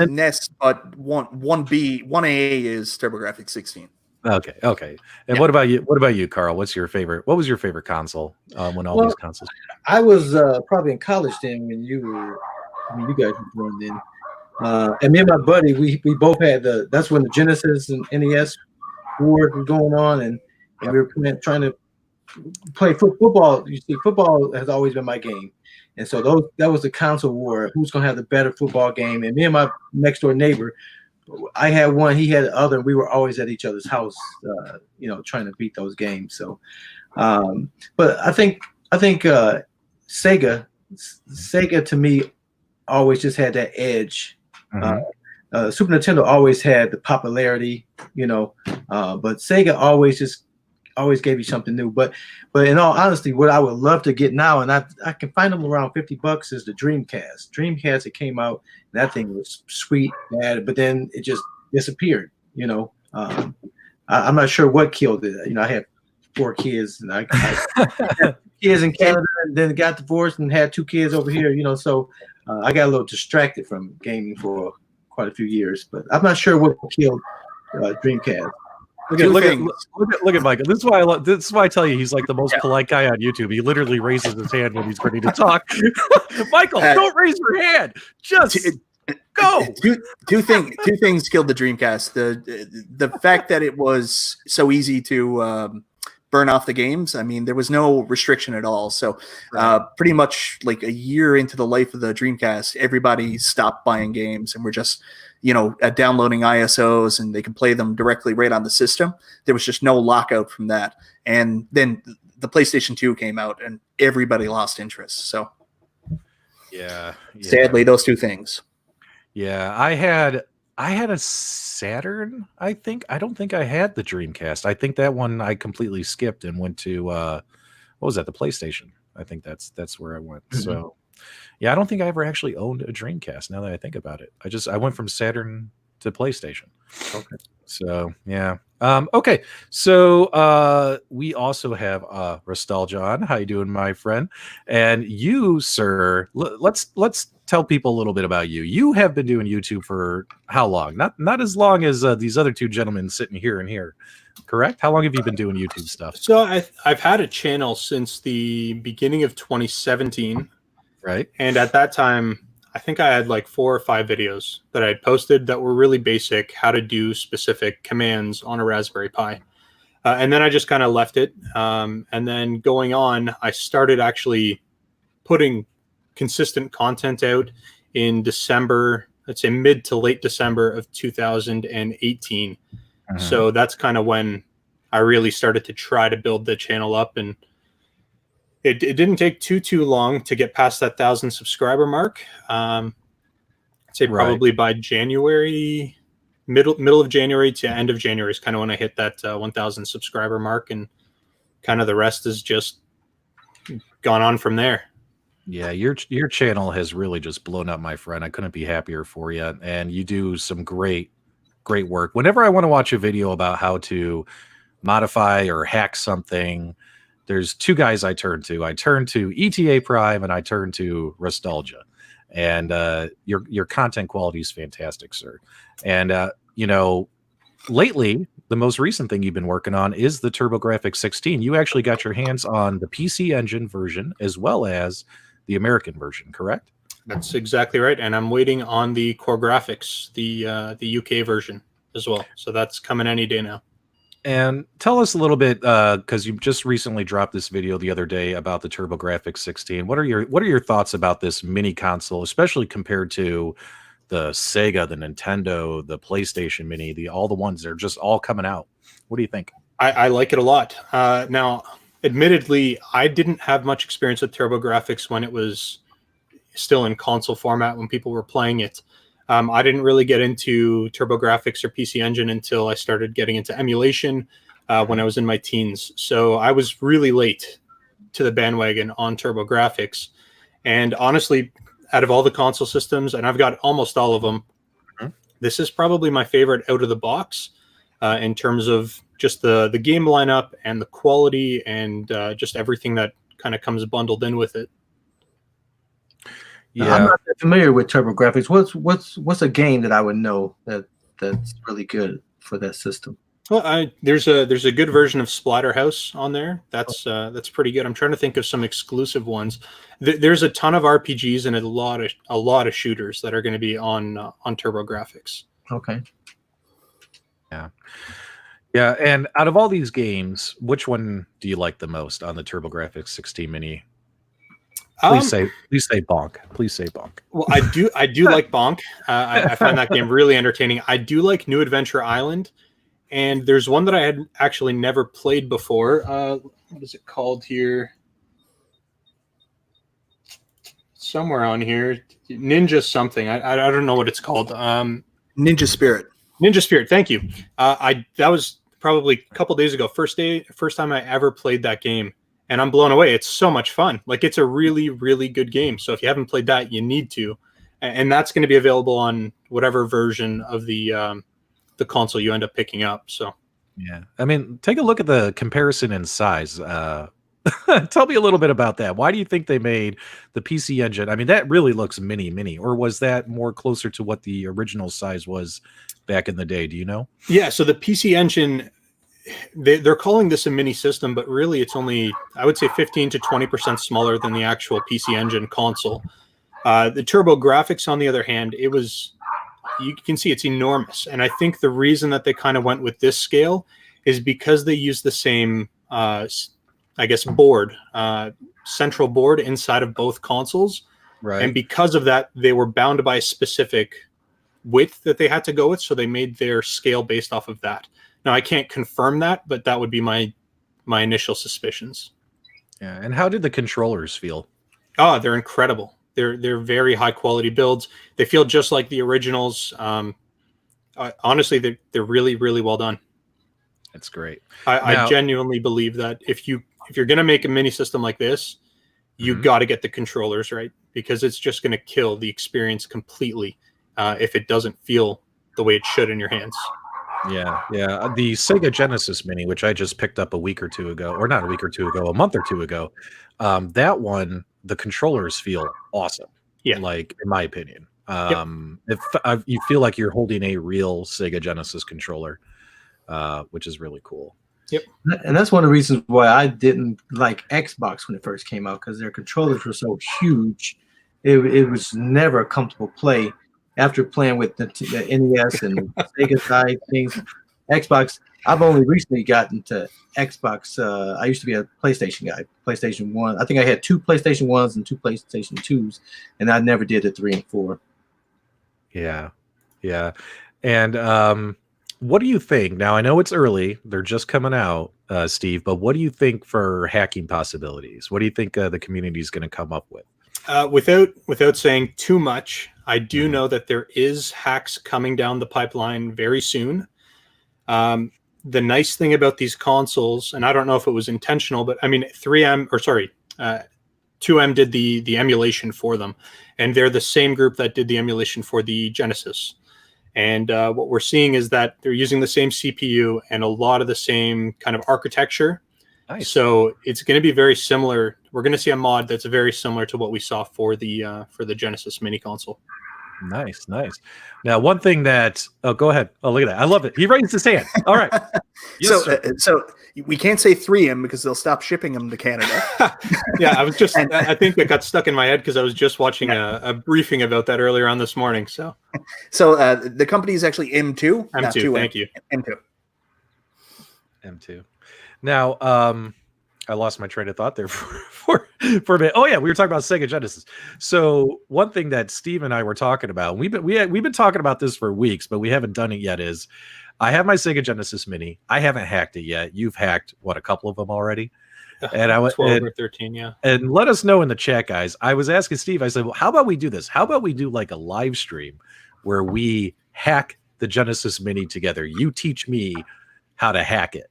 [SPEAKER 4] but 1A is TurboGrafx 16.
[SPEAKER 3] Okay. And
[SPEAKER 4] Yeah.
[SPEAKER 3] what about you? What about you, Carl? What was your favorite console when all these consoles?
[SPEAKER 1] I was probably in college then when you guys were born then. And me and my buddy, we both had that's when the Genesis and NES war was going on, and we were trying to play football. You see, football has always been my game. And so that was the console war. Who's going to have the better football game? And me and my next door neighbor, I had one, he had the other, and we were always at each other's house, trying to beat those games. So, but I think Sega to me always just had that edge.
[SPEAKER 3] Mm-hmm.
[SPEAKER 1] Super Nintendo always had the popularity, but Sega always gave you something new. But in all honesty, what I would love to get now, and I can find them around $50, is the Dreamcast. Dreamcast, it came out, and that thing was sweet, bad, but then it just disappeared. I'm not sure what killed it. I had 4 kids, and I had kids in Canada, and then got divorced and had 2 kids over here. So I got a little distracted from gaming for quite a few years. But I'm not sure what killed Dreamcast.
[SPEAKER 3] Look at Michael. This is why I tell you he's like the most polite guy on YouTube. He literally raises his hand when he's ready to talk. Michael, don't raise your hand. Just go.
[SPEAKER 4] Two things killed the Dreamcast. The fact that it was so easy to burn off the games. I mean, there was no restriction at all. So pretty much like a year into the life of the Dreamcast, everybody stopped buying games and we're just downloading ISOs, and they can play them directly right on the system. There was just no lockout from that. And then the PlayStation 2 came out and everybody lost interest. So
[SPEAKER 3] yeah.
[SPEAKER 4] Sadly, those 2 things.
[SPEAKER 3] Yeah, I had a Saturn, I think. I don't think I had the Dreamcast. I think that one I completely skipped and went to what was that? The PlayStation. I think that's where I went. Mm-hmm. So yeah, I don't think I ever actually owned a Dreamcast now that I think about it. I went from Saturn to PlayStation. Okay. So yeah. Okay. So we also have Restalgia on. How you doing, my friend? And you, sir, let's tell people a little bit about you. You have been doing YouTube for how long? Not as long as these other 2 gentlemen sitting here and here. Correct? How long have you been doing YouTube stuff?
[SPEAKER 2] So I've had a channel since the beginning of 2017.
[SPEAKER 3] Right.
[SPEAKER 2] And at that time, I think I had like 4 or 5 videos that I had posted that were really basic, how to do specific commands on a Raspberry Pi. And then I just kind of left it. And then going on, I started actually putting consistent content out in December, let's say mid to late December of 2018. So that's kind of when I really started to try to build the channel up, and it didn't take too long to get past that 1,000 subscriber mark. I'd say probably by January, middle of January to end of January is kind of when I hit that 1,000 subscriber mark, and kind of the rest is just gone on from there.
[SPEAKER 3] Yeah, your channel has really just blown up, my friend. I couldn't be happier for you, and you do some great work. Whenever I want to watch a video about how to modify or hack something, there's two guys I turn to. I turn to ETA Prime and I turn to Restalgia. And your content quality is fantastic, sir. And you know, lately, the most recent thing you've been working on is the TurboGrafx 16. You actually got your hands on the PC Engine version as well as the American version, correct?
[SPEAKER 2] That's exactly right. And I'm waiting on the Core Graphics, the UK version as well. So that's coming any day now.
[SPEAKER 3] And tell us a little bit, because you just recently dropped this video the other day about the TurboGrafx 16. What are your thoughts about this mini console, especially compared to the Sega, the Nintendo, the PlayStation Mini, all the ones that are just all coming out? What do you think? I like it a lot. Now, admittedly, I didn't have much experience with TurboGrafx when it was still in console format, when people were playing it. I didn't really get into TurboGrafx or PC Engine until I started getting into emulation when I was in my teens. So I was really late to the bandwagon on TurboGrafx. And honestly, out of all the console systems, and I've got almost all of them, this is probably my favorite out of the box in terms of just the game lineup and the quality and just everything that kind of comes bundled in with it.
[SPEAKER 1] Yeah, I'm not that familiar with TurboGrafx. What's a game that I would know that's really good for that system?
[SPEAKER 2] Well, there's a good version of Splatterhouse on there. That's pretty good. I'm trying to think of some exclusive ones. There's a ton of RPGs and a lot of shooters that are going to be on TurboGrafx.
[SPEAKER 1] Okay.
[SPEAKER 3] Yeah. And out of all these games, which one do you like the most on the TurboGrafx 16 Mini? Please say Bonk. Please say Bonk.
[SPEAKER 2] Well, I do like Bonk. I find that game really entertaining. I do like New Adventure Island, and there's one that I had actually never played before. What is it called here? Somewhere on here, Ninja something. I don't know what it's called.
[SPEAKER 4] Ninja Spirit.
[SPEAKER 2] Ninja Spirit. Thank you. That was probably a couple days ago. First time I ever played that game. And I'm blown away. It's so much fun. Like, it's a really, really good game. So if you haven't played that, you need to. And that's going to be available on whatever version of the console you end up picking up. So,
[SPEAKER 3] yeah. I mean, take a look at the comparison in size. Tell me a little bit about that. Why do you think they made the PC Engine? I mean, that really looks mini, or was that more closer to what the original size was back in the day? Do you know? Yeah.
[SPEAKER 2] So the PC Engine, they're calling this a mini system, but really it's only, I would say, 15 to 20% smaller than the actual PC Engine console. The TurboGrafx, on the other hand, you can see it's enormous. And I think the reason that they kind of went with this scale is because they use the same, I guess, central board inside of both consoles.
[SPEAKER 3] Right.
[SPEAKER 2] And because of that, they were bound by a specific width that they had to go with. So they made their scale based off of that. Now, I can't confirm that, but that would be my initial suspicions.
[SPEAKER 3] Yeah. And how did the controllers feel?
[SPEAKER 2] Oh, they're incredible. They're very high quality builds. They feel just like the originals. Honestly, they're really, really well done.
[SPEAKER 3] That's great.
[SPEAKER 2] I genuinely believe that if you're going to make a mini system like this, you got to get the controllers right, because it's just going to kill the experience completely if it doesn't feel the way it should in your hands.
[SPEAKER 3] Yeah. The Sega Genesis Mini, which I just picked up a month or two ago, that one, the controllers feel awesome.
[SPEAKER 2] Yeah.
[SPEAKER 3] Like, in my opinion. If you feel like you're holding a real Sega Genesis controller, which is really cool.
[SPEAKER 1] Yep. And that's one of the reasons why I didn't like Xbox when it first came out, because their controllers were so huge. It was never a comfortable play. After playing with the NES and Sega side things, Xbox, I've only recently gotten to Xbox. I used to be a PlayStation guy. PlayStation 1. I think I had 2 PlayStation 1s and 2 PlayStation 2s, and I never did the 3 and 4.
[SPEAKER 3] Yeah. And what do you think? Now, I know it's early; they're just coming out, Steve. But what do you think for hacking possibilities? What do you think the community is going to come up with?
[SPEAKER 2] Without saying too much, I do know that there is hacks coming down the pipeline very soon. The nice thing about these consoles, and I don't know if it was intentional, but I mean, 2M did the emulation for them, and they're the same group that did the emulation for the Genesis. And what we're seeing is that they're using the same CPU and a lot of the same kind of architecture.
[SPEAKER 3] Nice.
[SPEAKER 2] So it's going to be very similar. We're going to see a mod that's very similar to what we saw for the Genesis mini console.
[SPEAKER 3] Nice. Now, one thing that go ahead. Oh, look at that! I love it. He raised his hand. All right.
[SPEAKER 4] Yes, so we can't say 3M because they'll stop shipping them to Canada.
[SPEAKER 2] Yeah, I was just. I think it got stuck in my head because I was just watching a briefing about that earlier on this morning. So
[SPEAKER 4] the company is actually M2.
[SPEAKER 2] M2. Thank you.
[SPEAKER 3] M2. Now, I lost my train of thought there for a minute. Oh yeah, we were talking about Sega Genesis. So one thing that Steve and I were talking about, we've been talking about this for weeks, but we haven't done it yet. Is I have my Sega Genesis Mini. I haven't hacked it yet. You've hacked a couple of them already, and I went
[SPEAKER 2] 12 or 13, yeah.
[SPEAKER 3] And let us know in the chat, guys. I was asking Steve. I said, well, how about we do this? How about we do like a live stream where we hack the Genesis Mini together? You teach me how to hack it.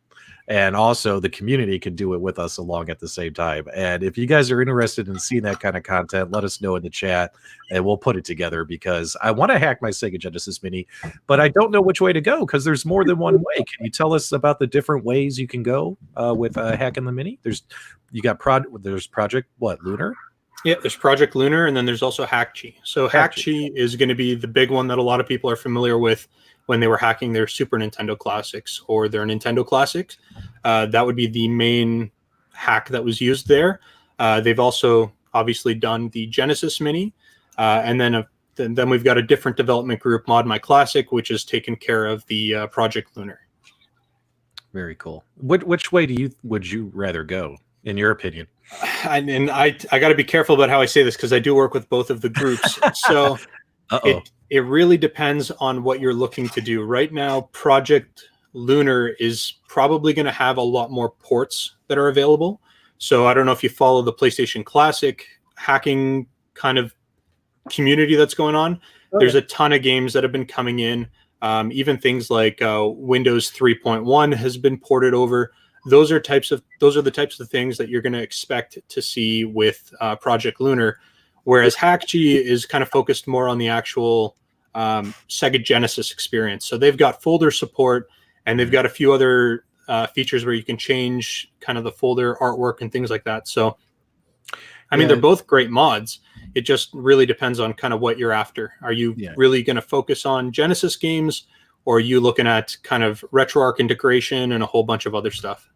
[SPEAKER 3] And also the community can do it with us along at the same time. And if you guys are interested in seeing that kind of content, let us know in the chat and we'll put it together, because I want to hack my Sega Genesis Mini, but I don't know which way to go because there's more than one way. Can you tell us about the different ways you can go with hacking the Mini? There's Project Lunar?
[SPEAKER 2] Yeah, there's Project Lunar, and then there's also HackG. So HackG is going to be the big one that a lot of people are familiar with when they were hacking their Super Nintendo Classics or their Nintendo Classics. That would be the main hack that was used there. They've also obviously done the Genesis Mini, and then we've got a different development group, Mod My Classic, which has taken care of the Project Lunar.
[SPEAKER 3] Very cool. Which way would you rather go, in your opinion?
[SPEAKER 2] And I got to be careful about how I say this because I do work with both of the groups. So it really depends on what you're looking to do. Right now, Project Lunar is probably going to have a lot more ports that are available. So I don't know if you follow the PlayStation Classic hacking kind of community that's going on. There's a ton of games that have been coming in. Even things like Windows 3.1 has been ported over. Those are the types of things that you're going to expect to see with Project Lunar. Whereas HackG is kind of focused more on the actual Sega Genesis experience. So they've got folder support, and they've got a few other features where you can change kind of the folder artwork and things like that. So, I mean, they're both great mods. It just really depends on kind of what you're after. Are you really going to focus on Genesis games, or are you looking at kind of RetroArch integration and a whole bunch of other stuff?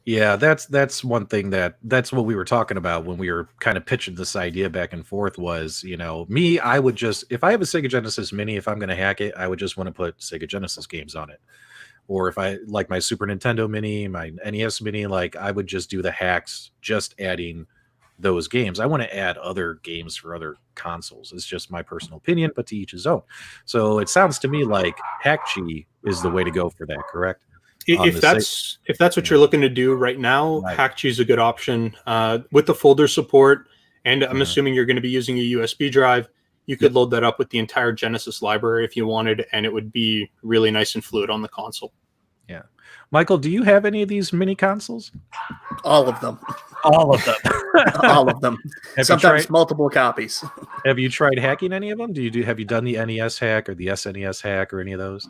[SPEAKER 3] Yeah, that's one thing that's what we were talking about when we were kind of pitching this idea back and forth was, me, I would just, if I have a Sega Genesis Mini, if I'm going to hack it, I would just want to put Sega Genesis games on it. Or if I like my Super Nintendo Mini, my NES Mini, like I would just do the hacks, just adding those games. I want to add other games for other consoles. It's just my personal opinion, but to each his own. So it sounds to me like HackG is the way to go for that, correct?
[SPEAKER 2] If that's what you're looking to do right now, HackG is a good option with the folder support. And I'm assuming you're going to be using a USB drive. You could load that up with the entire Genesis library if you wanted, and it would be really nice and fluid on the console.
[SPEAKER 3] Yeah. Michael, do you have any of these mini consoles?
[SPEAKER 4] All of them.
[SPEAKER 3] All of them.
[SPEAKER 4] All of them. Sometimes multiple copies.
[SPEAKER 3] Have you tried hacking any of them? Have you done the NES hack or the SNES hack or any of those?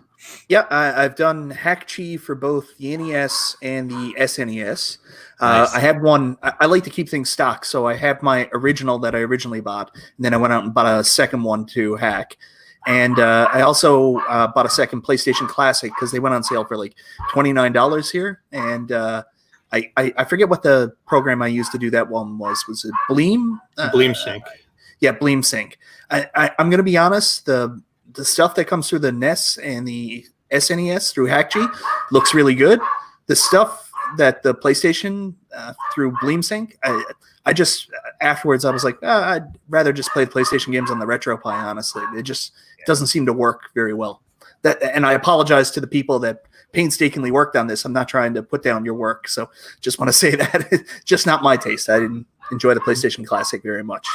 [SPEAKER 4] Yeah, I've done HackG for both the NES and the SNES.
[SPEAKER 3] Nice.
[SPEAKER 4] I have one. I like to keep things stock, so I have my original that I originally bought, and then I went out and bought a second one to hack. And I also bought a second PlayStation Classic because they went on sale for like $29 here. And I forget what the program I used to do that one was. Was it Bleem?
[SPEAKER 2] Bleem Sync.
[SPEAKER 4] Yeah, Bleem Sync. I'm going to be honest. The stuff that comes through the NES and the SNES through HackG looks really good. The stuff that the PlayStation through Bleem Sync, I just afterwards I was like, I'd rather just play the PlayStation games on the RetroPie. Honestly, it just doesn't seem to work very well. and I apologize to the people that painstakingly worked on this. I'm not trying to put down your work. So just want to say that it's just not my taste. I didn't enjoy the PlayStation Classic very much.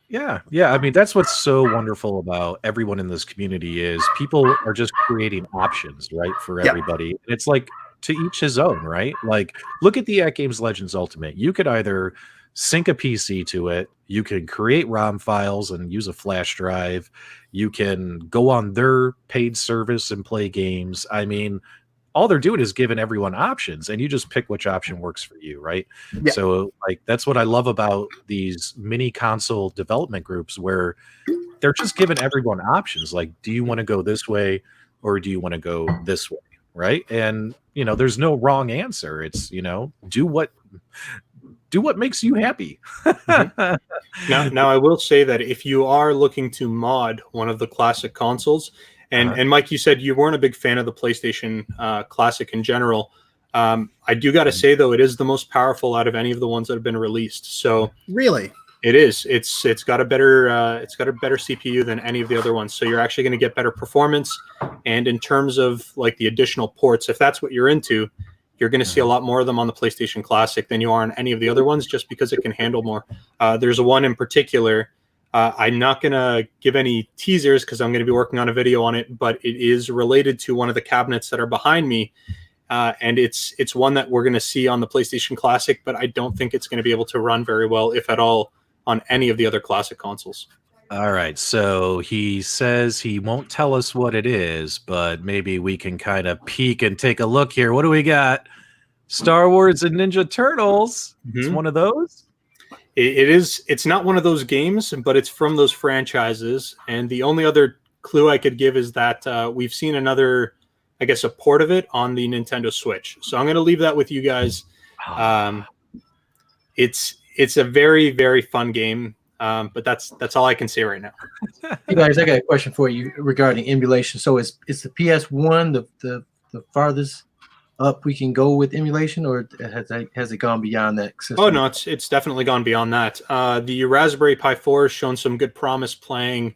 [SPEAKER 3] Yeah. I mean, that's what's so wonderful about everyone in this community is people are just creating options, right, for everybody. And it's like to each his own, right? Like, look at the AtGames Legends Ultimate. You could either sync a PC to it, you can create ROM files and use a flash drive, you can go on their paid service and play games. I mean, all they're doing is giving everyone options, and you just pick which option works for you, right?
[SPEAKER 4] Yeah.
[SPEAKER 3] So, like, that's what I love about these mini console development groups, where they're just giving everyone options. Like, do you want to go this way, or do you want to go this way, right? And there's no wrong answer. It's do what makes you happy.
[SPEAKER 2] Now, I will say that if you are looking to mod one of the classic consoles. And Mike, you said you weren't a big fan of the PlayStation Classic in general. I do got to say, though, it is the most powerful out of any of the ones that have been released. So
[SPEAKER 4] really,
[SPEAKER 2] it is. It's got a better CPU than any of the other ones. So you're actually going to get better performance. And in terms of like the additional ports, if that's what you're into, you're going to see a lot more of them on the PlayStation Classic than you are on any of the other ones, just because it can handle more. There's one in particular. I'm not going to give any teasers because I'm going to be working on a video on it, but it is related to one of the cabinets that are behind me. And it's one that we're going to see on the PlayStation Classic, but I don't think it's going to be able to run very well, if at all, on any of the other classic consoles.
[SPEAKER 3] All right. So he says he won't tell us what it is, but maybe we can kind of peek and take a look here. What do we got? Star Wars and Ninja Turtles. It's one of those.
[SPEAKER 2] It is. It's not one of those games, but it's from those franchises. And the only other clue I could give is that we've seen another, I guess, a port of it on the Nintendo Switch. So I'm going to leave that with you guys. It's a very, very fun game, but that's all I can say right now.
[SPEAKER 1] Hey guys, I got a question for you regarding emulation. So is the PS1 the farthest up we can go with emulation, or has it gone beyond that system?
[SPEAKER 2] Oh no, it's definitely gone beyond that. The Raspberry Pi 4 has shown some good promise playing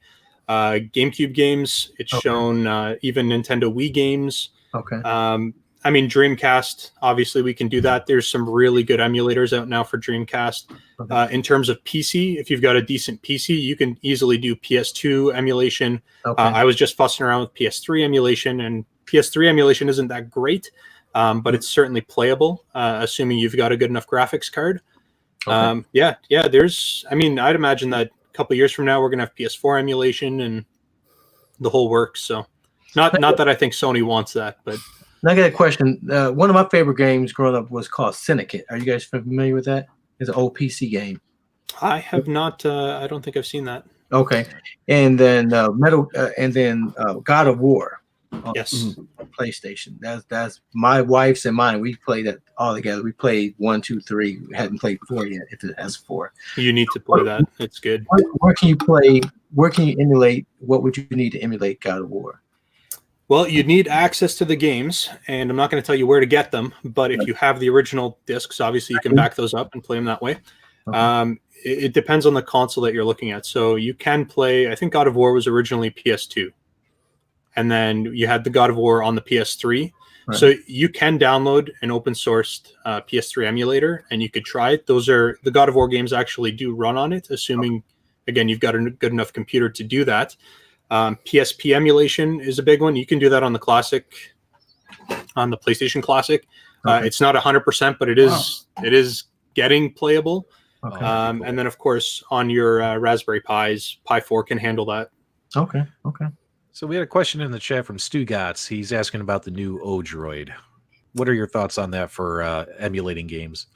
[SPEAKER 2] GameCube games. It's shown even Nintendo Wii games.
[SPEAKER 1] Okay.
[SPEAKER 2] I mean, Dreamcast, obviously we can do that. There's some really good emulators out now for Dreamcast. In terms of PC, if you've got a decent PC, you can easily do PS2 emulation. I was just fussing around with PS3 emulation, and PS3 emulation isn't that great. But it's certainly playable, assuming you've got a good enough graphics card. There's, I mean, I'd imagine that a couple of years from now, we're going to have PS4 emulation and the whole works. So not that I think Sony wants that, but.
[SPEAKER 1] Now I got a question. One of my favorite games growing up was called Syndicate. Are you guys familiar with that? It's an old PC game.
[SPEAKER 2] I have not, I don't think I've seen that.
[SPEAKER 1] Okay. And then God of War.
[SPEAKER 2] Yes.
[SPEAKER 1] PlayStation. That's my wife's and mine. We played that all together. We played 1, 2, 3. We hadn't played 4 yet. If it has 4,
[SPEAKER 2] you need to play that. It's good.
[SPEAKER 1] Where can you play? Where can you emulate? What would you need to emulate God of War?
[SPEAKER 2] Well, you'd need access to the games, and I'm not going to tell you where to get them. But if you have the original discs, obviously you can back those up and play them that way. It depends on the console that you're looking at. So you can play. I think God of War was originally PS2. And then you had the God of War on the PS3. Right. So you can download an open sourced PS3 emulator, and you could try it. The God of War games actually do run on it, assuming, again, you've got a good enough computer to do that. PSP emulation is a big one. You can do that on the PlayStation Classic. It's not 100%, but it is getting playable. And then, of course, on your Raspberry Pis, Pi 4 can handle that.
[SPEAKER 1] Okay.
[SPEAKER 3] So we had a question in the chat from Stu Gotts. He's asking about the new Odroid. What are your thoughts on that for emulating games?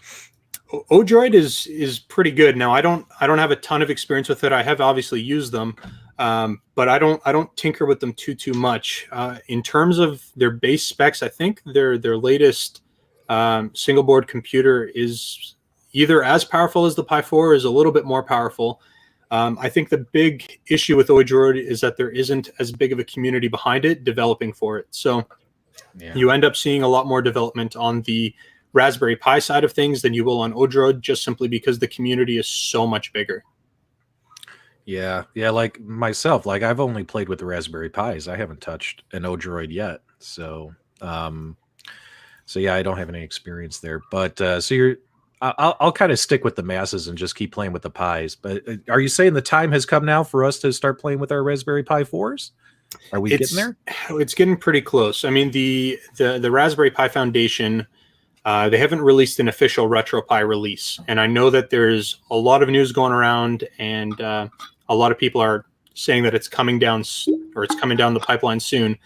[SPEAKER 2] Odroid is pretty good. Now I don't have a ton of experience with it. I have obviously used them, but I don't tinker with them too much. In terms of their base specs, I think their latest single board computer is either as powerful as the Pi 4 or is a little bit more powerful. I think the big issue with Odroid is that there isn't as big of a community behind it developing for it. So you end up seeing a lot more development on the Raspberry Pi side of things than you will on Odroid, just simply because the community is so much bigger.
[SPEAKER 3] Yeah, like myself, like I've only played with the Raspberry Pis. I haven't touched an Odroid yet. So yeah, I don't have any experience there. But so I'll kind of stick with the masses and just keep playing with the Pis. But are you saying the time has come now for us to start playing with our Raspberry Pi 4s? Are we getting there?
[SPEAKER 2] It's getting pretty close. I mean, the Raspberry Pi Foundation, they haven't released an official RetroPie release, and I know that there's a lot of news going around, and a lot of people are saying that it's coming down the pipeline soon.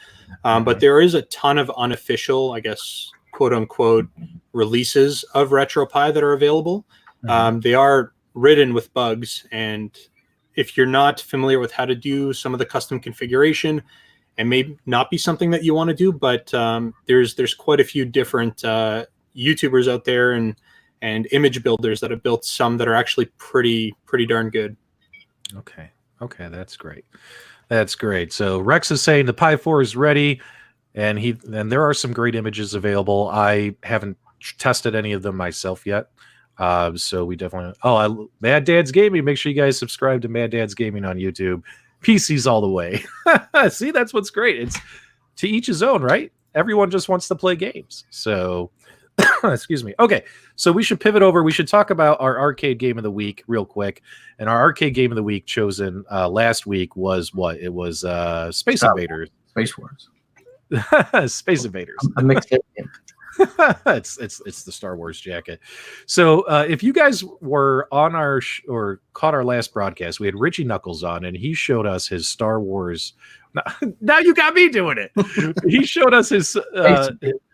[SPEAKER 2] But there is a ton of unofficial, I guess, quote unquote, releases of RetroPie that are available. They are ridden with bugs, and if you're not familiar with how to do some of the custom configuration, it may not be something that you want to do, but there's quite a few different YouTubers out there and image builders that have built some that are actually pretty darn good.
[SPEAKER 3] Okay, that's great. So Rex is saying the Pi 4 is ready, and there are some great images available. I haven't tested any of them myself yet. So we definitely Mad Dad's Gaming. Make sure you guys subscribe to Mad Dad's Gaming on YouTube. PCs all the way. See, that's what's great. It's to each his own, right? Everyone just wants to play games. So excuse me. Okay, so we should pivot over. We should talk about our arcade game of the week real quick. And our arcade game of the week chosen last week was what? It was Space Invaders.
[SPEAKER 1] Space Wars.
[SPEAKER 3] Space Invaders.
[SPEAKER 1] I'm mixed in.
[SPEAKER 3] it's the Star Wars jacket. So if you guys were on our or caught our last broadcast, we had Richie Knuckles on, and he showed us his Star Wars. Now you got me doing it. He showed us his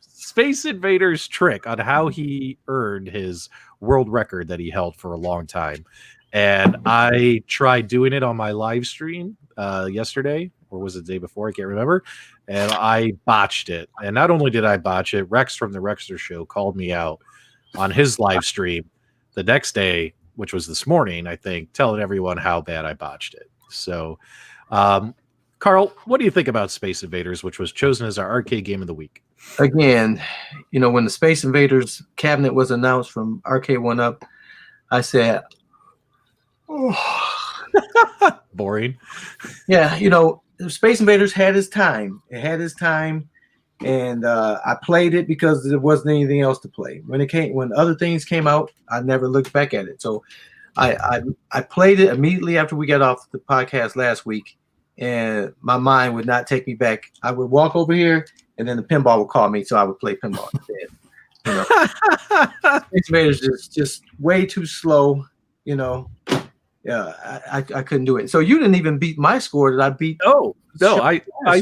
[SPEAKER 3] Space Invaders trick on how he earned his world record that he held for a long time. And I tried doing it on my live stream yesterday, or was it the day before? I can't remember. And I botched it. And not only did I botch it, Rex from the Rexter Show called me out on his live stream the next day, which was this morning, I think, telling everyone how bad I botched it. So, Carl, what do you think about Space Invaders, which was chosen as our arcade game of the week?
[SPEAKER 1] Again, when the Space Invaders cabinet was announced from Arcade1UP, I said, oh.
[SPEAKER 3] Boring.
[SPEAKER 1] Yeah, Space Invaders had its time. It had its time, and I played it because there wasn't anything else to play. When other things came out, I never looked back at it. So I played it immediately after we got off the podcast last week, and my mind would not take me back. I would walk over here, and then the pinball would call me, so I would play pinball instead. Space Invaders is just way too slow. Yeah, I couldn't do it. So you didn't even beat my score that I beat.
[SPEAKER 3] No, I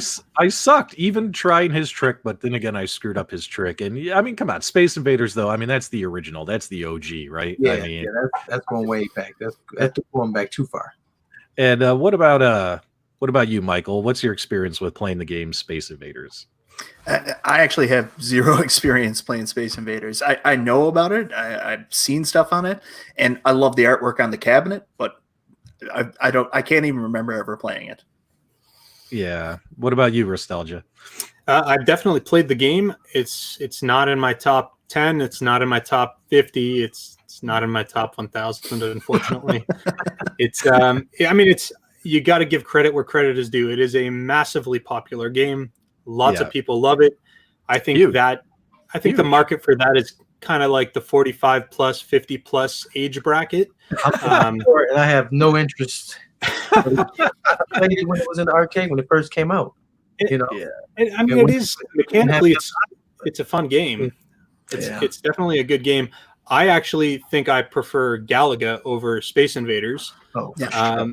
[SPEAKER 3] sucked even trying his trick, but then again I screwed up his trick. And I mean, come on, Space Invaders though. I mean, that's the original. That's the OG, right?
[SPEAKER 1] Yeah, that's going way back. That's going back too far.
[SPEAKER 3] And what about you, Michael? What's your experience with playing the game Space Invaders?
[SPEAKER 4] I actually have zero experience playing Space Invaders. I know about it. I've seen stuff on it, and I love the artwork on the cabinet, but I can't even remember ever playing it.
[SPEAKER 3] Yeah. What about you, Restalgia?
[SPEAKER 2] I've definitely played the game. It's not in my top 10. It's not in my top 50. It's not in my top 1,000. Unfortunately, it's you got to give credit where credit is due. It is a massively popular game. Lots of people love it. I think the market for that is kind of like the 45 plus, 50 plus age bracket.
[SPEAKER 1] And I have no interest. I played it when it was in the arcade when it first came out.
[SPEAKER 2] Yeah. I mean, it is mechanically it's a fun game. It's definitely a good game. I actually think I prefer Galaga over Space Invaders.
[SPEAKER 1] Oh, yeah.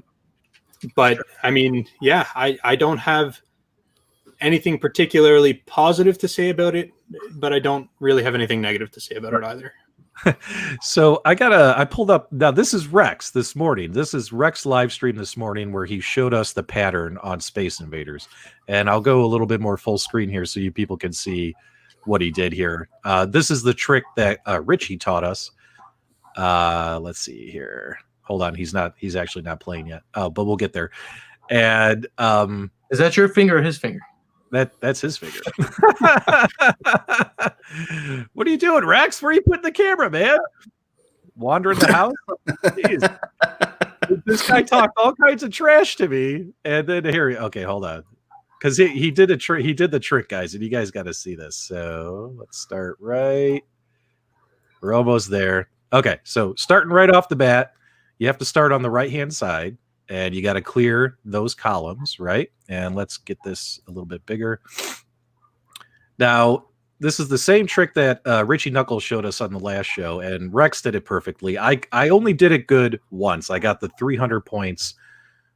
[SPEAKER 2] But I mean, yeah, I don't have anything particularly positive to say about it, but I don't really have anything negative to say about it either.
[SPEAKER 3] So I pulled up now. This is Rex this morning. This is Rex live stream this morning where he showed us the pattern on Space Invaders, and I'll go a little bit more full screen here so you people can see what he did here. This is the trick that Richie taught us. Let's see here. Hold on, he's actually not playing yet. But we'll get there. And
[SPEAKER 1] is that your finger or his finger?
[SPEAKER 3] That's his finger. What are you doing, Rex? Where are you putting the camera, man? Wandering the house? This guy talked all kinds of trash to me, and then okay, hold on, because he did a trick. He did the trick, guys, and you guys got to see this. So let's start right. We're almost there. Okay, so starting right off the bat, you have to start on the right-hand side, and you got to clear those columns, right? And let's get this a little bit bigger. Now, this is the same trick that Richie Knuckles showed us on the last show, and Rex did it perfectly. I only did it good once. I got the 300 points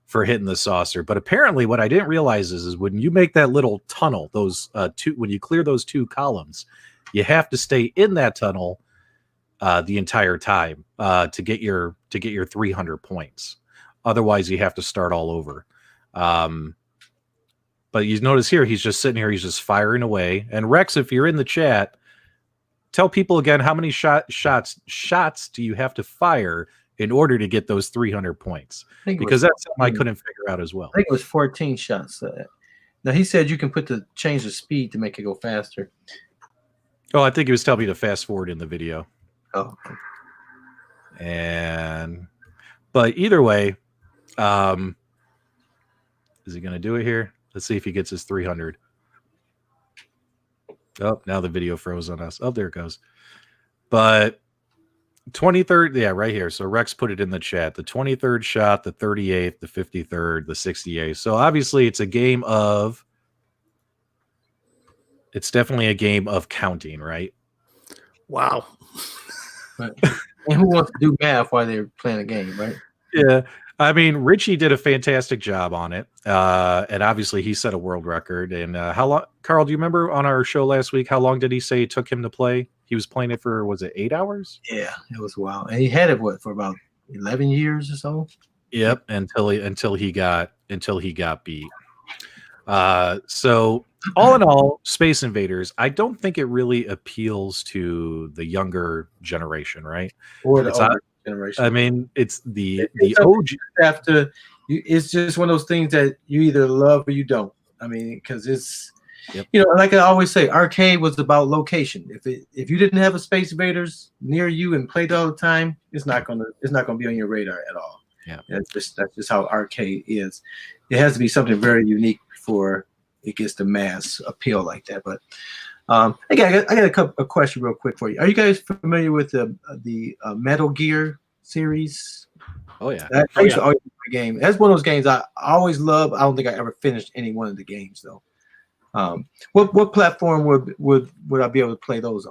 [SPEAKER 3] for hitting the saucer, but apparently what I didn't realize is when you make that little tunnel, those when you clear those 2 columns, you have to stay in that tunnel the entire time to get your 300 points. Otherwise, you have to start all over. But you notice here, he's just sitting here, he's just firing away. And Rex, if you're in the chat, tell people again how many shots do you have to fire in order to get those 300 points? Because that's something I couldn't figure out as well.
[SPEAKER 1] I think it was 14 shots. Now he said you can change the speed to make it go faster.
[SPEAKER 3] Oh, I think he was telling me to fast forward in the video.
[SPEAKER 1] Oh.
[SPEAKER 3] But either way, is he going to do it here? Let's see if he gets his 300. Oh, now the video froze on us. Oh, there it goes. But 23rd, yeah, right here. So Rex put it in the chat. The 23rd shot, the 38th, the 53rd, the 68th. So obviously it's definitely a game of counting, right?
[SPEAKER 4] Wow.
[SPEAKER 1] Right. And who wants to do math while they're playing a game, right?
[SPEAKER 3] Yeah. I mean, Richie did a fantastic job on it. And obviously he set a world record. And how long, Carl, do you remember on our show last week, how long did he say it took him to play? He was playing it for, was it 8 hours?
[SPEAKER 1] Yeah, it was wild. And he had it, for about 11 years or so?
[SPEAKER 3] Yep. Until he got beat. So all in all, Space Invaders, I don't think it really appeals to the younger generation, right?
[SPEAKER 1] Or the older generation.
[SPEAKER 3] I mean, it's the OG.
[SPEAKER 1] It's just one of those things that you either love or you don't. I mean, because it's,
[SPEAKER 3] yep.
[SPEAKER 1] Like I always say, arcade was about location. If you didn't have a Space Invaders near you and played all the time, it's not gonna be on your radar at all.
[SPEAKER 3] Yeah,
[SPEAKER 1] that's just how arcade is. It has to be something very unique before it gets the mass appeal like that. But I got a question real quick for you. Are you guys familiar with the Metal Gear series?
[SPEAKER 3] Oh yeah,
[SPEAKER 1] I used to always play the game. That's one of those games I always love. I don't think I ever finished any one of the games though. What platform would I be able to play those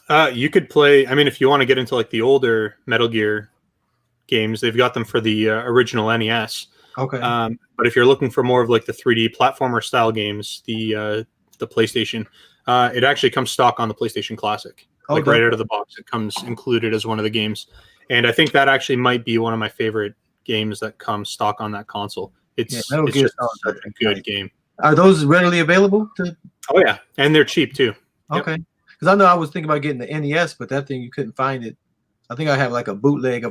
[SPEAKER 1] on?
[SPEAKER 2] You could play. I mean, if you want to get into like the older Metal Gear games, they've got them for the original NES.
[SPEAKER 1] Okay.
[SPEAKER 2] But if you're looking for more of like the 3D platformer style games, the PlayStation, it actually comes stock on the PlayStation Classic. Right out of the box, it comes included as one of the games. And I think that actually might be one of my favorite games that comes stock on that console. It's just such a good game.
[SPEAKER 1] Are those readily available?
[SPEAKER 2] Oh yeah, and they're cheap too.
[SPEAKER 1] Okay, because I know I was thinking about getting the NES, but that thing you couldn't find it. I think I have like a bootleg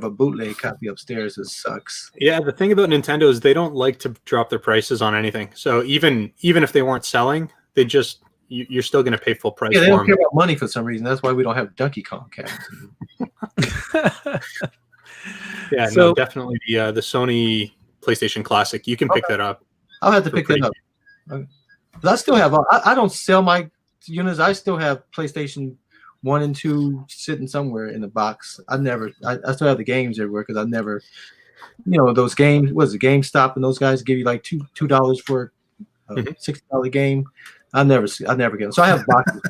[SPEAKER 1] copy upstairs. It sucks.
[SPEAKER 2] Yeah, the thing about Nintendo is they don't like to drop their prices on anything. So even if they weren't selling, they just you're still going to pay full price.
[SPEAKER 1] Yeah, they
[SPEAKER 2] for
[SPEAKER 1] don't
[SPEAKER 2] them.
[SPEAKER 1] care about money for some reason. That's why we don't have Donkey Kong cabinets.
[SPEAKER 2] Yeah, so, no, definitely the Sony PlayStation Classic. You can pick that up.
[SPEAKER 1] I'll have to pick that up. But I still have. I don't sell my units. I still have PlayStation 1 and 2 sitting somewhere in the box. I still have the games everywhere because I never, those games. What is it, GameStop and those guys give you like $2 for a $60 game. I never get them. So I have boxes.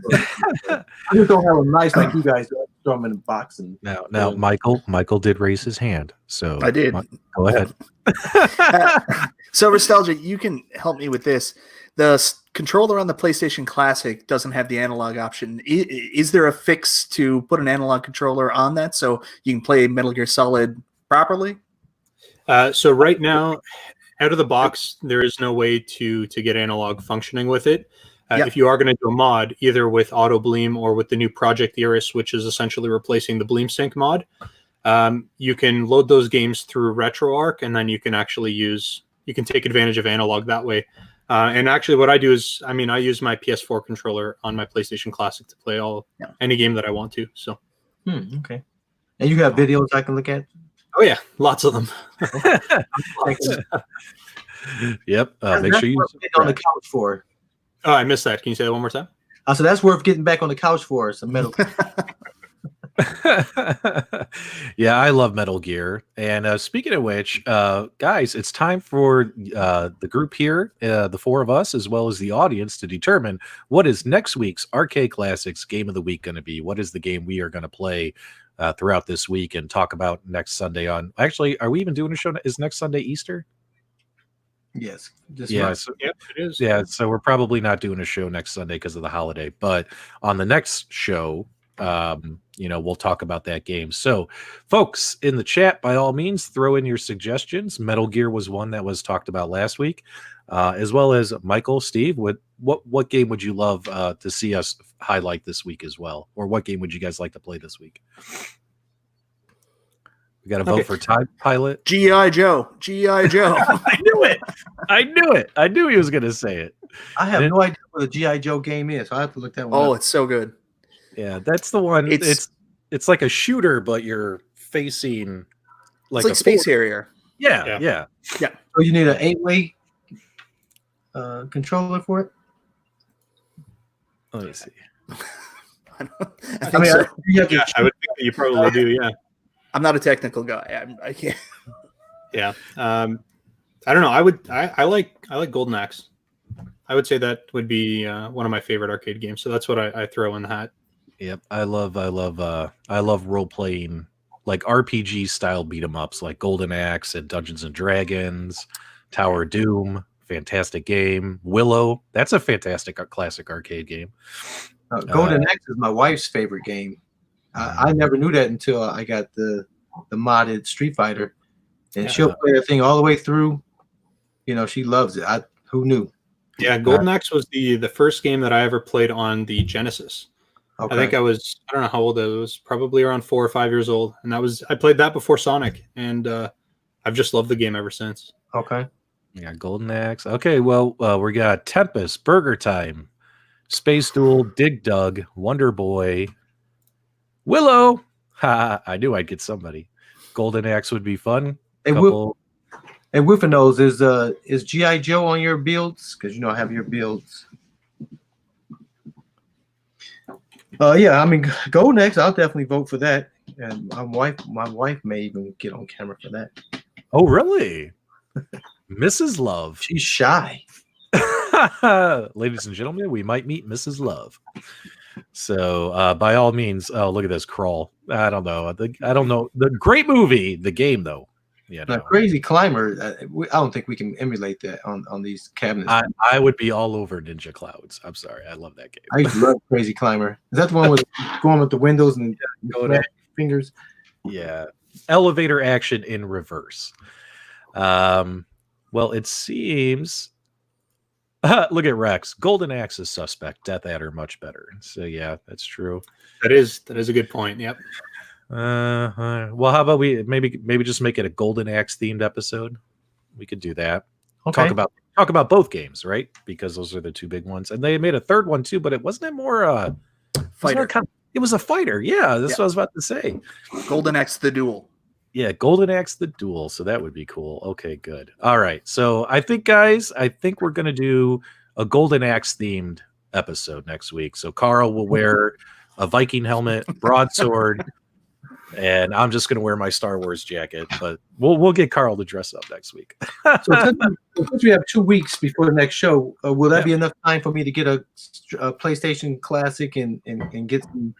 [SPEAKER 1] I just don't have them nice like you guys do. Throw them in a box. And
[SPEAKER 3] now, Michael did raise his hand. So
[SPEAKER 4] I did.
[SPEAKER 3] Go ahead.
[SPEAKER 4] So Restalgia, you can help me with this. The controller on the PlayStation Classic doesn't have the analog option. Is there a fix to put an analog controller on that so you can play Metal Gear Solid properly?
[SPEAKER 2] So right now, out of the box, there is no way to get analog functioning with it. If you are going to do a mod, either with Auto Bleem or with the new Project Iris, which is essentially replacing the Bleem Sync mod, you can load those games through RetroArch, and then you can actually you can take advantage of analog that way. And actually what I do is, I use my PS4 controller on my PlayStation Classic to play any game that I want to. So,
[SPEAKER 1] okay. And you have videos I can look at?
[SPEAKER 2] Oh yeah, lots of them.
[SPEAKER 3] Yep. Make
[SPEAKER 1] That's
[SPEAKER 3] sure you
[SPEAKER 1] worth getting on the couch for.
[SPEAKER 2] Oh, I missed that. Can you say that one more time?
[SPEAKER 1] So that's worth getting back on the couch for. Some Metal.
[SPEAKER 3] Yeah, I love Metal Gear. And speaking of which, guys, it's time for the group here, the four of us, as well as the audience, to determine what is next week's Arcade Classics Game of the Week going to be. What is the game we are going to play throughout this week and talk about next Sunday on? Actually, are we even doing a show? Is next Sunday Easter?
[SPEAKER 1] Yes.
[SPEAKER 3] Yeah, so,
[SPEAKER 2] Yep, it is.
[SPEAKER 3] yeah. So we're probably not doing a show next Sunday because of the holiday. But on the next show, we'll talk about that game. So, folks in the chat, by all means, throw in your suggestions. Metal Gear was one that was talked about last week, as well as Michael, Steve. What game would you love to see us highlight this week as well, or what game would you guys like to play this week? We got to vote for Time Pilot.
[SPEAKER 4] G.I. Joe. G.I. Joe.
[SPEAKER 3] I knew it. I knew it. I knew he was going to say it.
[SPEAKER 1] I have no idea what a G.I. Joe game is, so I have to look that one up.
[SPEAKER 4] It's so good.
[SPEAKER 3] Yeah, that's the one. It's like a shooter, but you're facing
[SPEAKER 4] like a Space Harrier.
[SPEAKER 3] Yeah.
[SPEAKER 1] So you need an 8-way controller for it?
[SPEAKER 3] Let me see.
[SPEAKER 4] I think so.
[SPEAKER 2] I would think that you probably do. Yeah.
[SPEAKER 4] I'm not a technical guy. I can't.
[SPEAKER 2] Yeah. I don't know. I like Golden Axe. I would say that would be one of my favorite arcade games. So that's what I throw in the hat.
[SPEAKER 3] Yep. I love role playing, like RPG style beat 'em ups like Golden Axe and Dungeons and Dragons, Tower of Doom, fantastic game. Willow, that's a fantastic classic arcade game.
[SPEAKER 1] Golden Axe is my wife's favorite game. I never knew that until I got the modded Street Fighter, and she'll play the thing all the way through. She loves it. Who knew?
[SPEAKER 2] Yeah, Golden Axe was the first game that I ever played on the Genesis. Okay. I think I don't know how old I was, probably around 4 or 5 years old, and I played that before Sonic, and I've just loved the game ever since.
[SPEAKER 1] Okay.
[SPEAKER 3] Yeah, Golden Axe. Okay, well, we got Tempest, Burger Time, Space Duel, Dig Dug, Wonder Boy, Willow. Ha! I knew I'd get somebody. Golden Axe would be fun.
[SPEAKER 1] And Whiffin' Nose, is G.I. Joe on your builds? Because I have your builds. Yeah, I mean, Golden Axe, I'll definitely vote for that. And my wife may even get on camera for that.
[SPEAKER 3] Oh, really? Mrs. Love.
[SPEAKER 1] She's shy.
[SPEAKER 3] Ladies and gentlemen, we might meet Mrs. Love. So by all means, look at this crawl. I don't know. The great movie, the game though. Yeah,
[SPEAKER 1] Crazy Climber. I don't think we can emulate that on these cabinets.
[SPEAKER 3] I would be all over Ninja Clouds. I'm sorry, I love that game.
[SPEAKER 1] I used to love Crazy Climber. Is that the one with going with the windows and going fingers?
[SPEAKER 3] Yeah, elevator action in reverse. Well, it seems. Look at Rex. Golden Axe is suspect. Death Adder much better. So yeah, that's true.
[SPEAKER 2] That is a good point. Yep.
[SPEAKER 3] Well, how about we maybe just make it a Golden Axe themed episode? We could do that.
[SPEAKER 1] Okay.
[SPEAKER 3] Talk about both games, right? Because those are the two big ones, and they made a third one too. But it wasn't more
[SPEAKER 4] fighter.
[SPEAKER 3] It was a fighter. Yeah, that's what I was about to say.
[SPEAKER 4] Golden Axe the Duel.
[SPEAKER 3] Yeah, Golden Axe the Duel. So that would be cool. Okay, good. All right. So I think, guys, we're going to do a Golden Axe themed episode next week. So Carl will wear a Viking helmet, broadsword, and I'm just going to wear my Star Wars jacket. But we'll get Carl to dress up next week.
[SPEAKER 1] So since we have 2 weeks before the next show, will that be enough time for me to get a PlayStation Classic and get some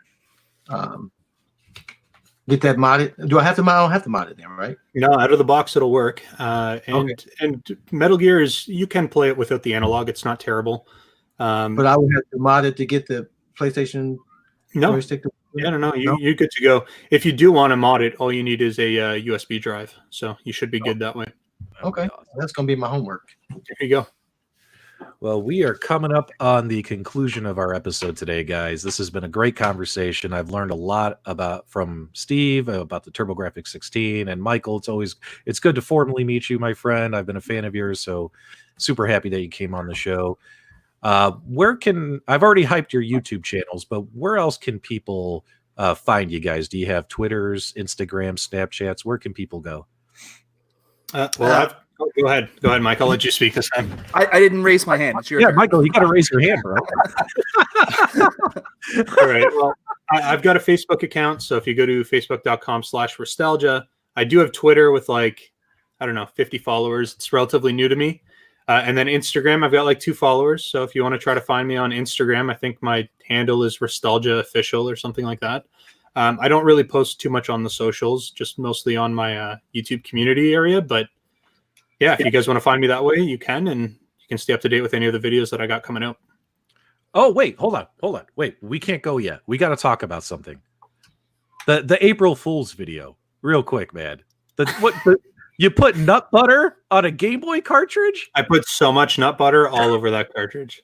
[SPEAKER 1] get that modded? Do I have to mod? I don't have to mod it then, right?
[SPEAKER 2] No, out of the box it'll work. And Metal Gear you can play it without the analog. It's not terrible.
[SPEAKER 1] But I would have to mod it to get the PlayStation.
[SPEAKER 2] No. No. You're good to go. If you do want to mod it, all you need is a USB drive. So you should be good that way.
[SPEAKER 1] Okay, that's gonna be my homework.
[SPEAKER 2] There you go.
[SPEAKER 3] Well, we are coming up on the conclusion of our episode today, guys. This has been a great conversation. I've learned a lot from Steve about the TurboGrafx 16 and Michael. It's good to formally meet you, my friend. I've been a fan of yours, so super happy that you came on the show. I've already hyped your YouTube channels, but where else can people find you guys? Do you have Twitters, Instagram, Snapchats? Where can people go?
[SPEAKER 2] Go ahead, Mike. I'll let you speak this time.
[SPEAKER 4] I didn't raise my hand. It's your turn.
[SPEAKER 3] Michael, you got to raise your hand, bro.
[SPEAKER 2] All right. Well, I've got a Facebook account. So if you go to facebook.com/Restalgia, I do have Twitter with 50 followers. It's relatively new to me. And then Instagram, I've got 2 followers. So if you want to try to find me on Instagram, I think my handle is Restalgia Official or something like that. I don't really post too much on the socials, just mostly on my YouTube community area. But yeah, if you guys want to find me that way, you can, and you can stay up to date with any of the videos that I got coming out.
[SPEAKER 3] Oh, wait, hold on. Wait, we can't go yet. We got to talk about something. The April Fool's video, real quick, man. You put nut butter on a Game Boy cartridge?
[SPEAKER 2] I put so much nut butter all over that cartridge.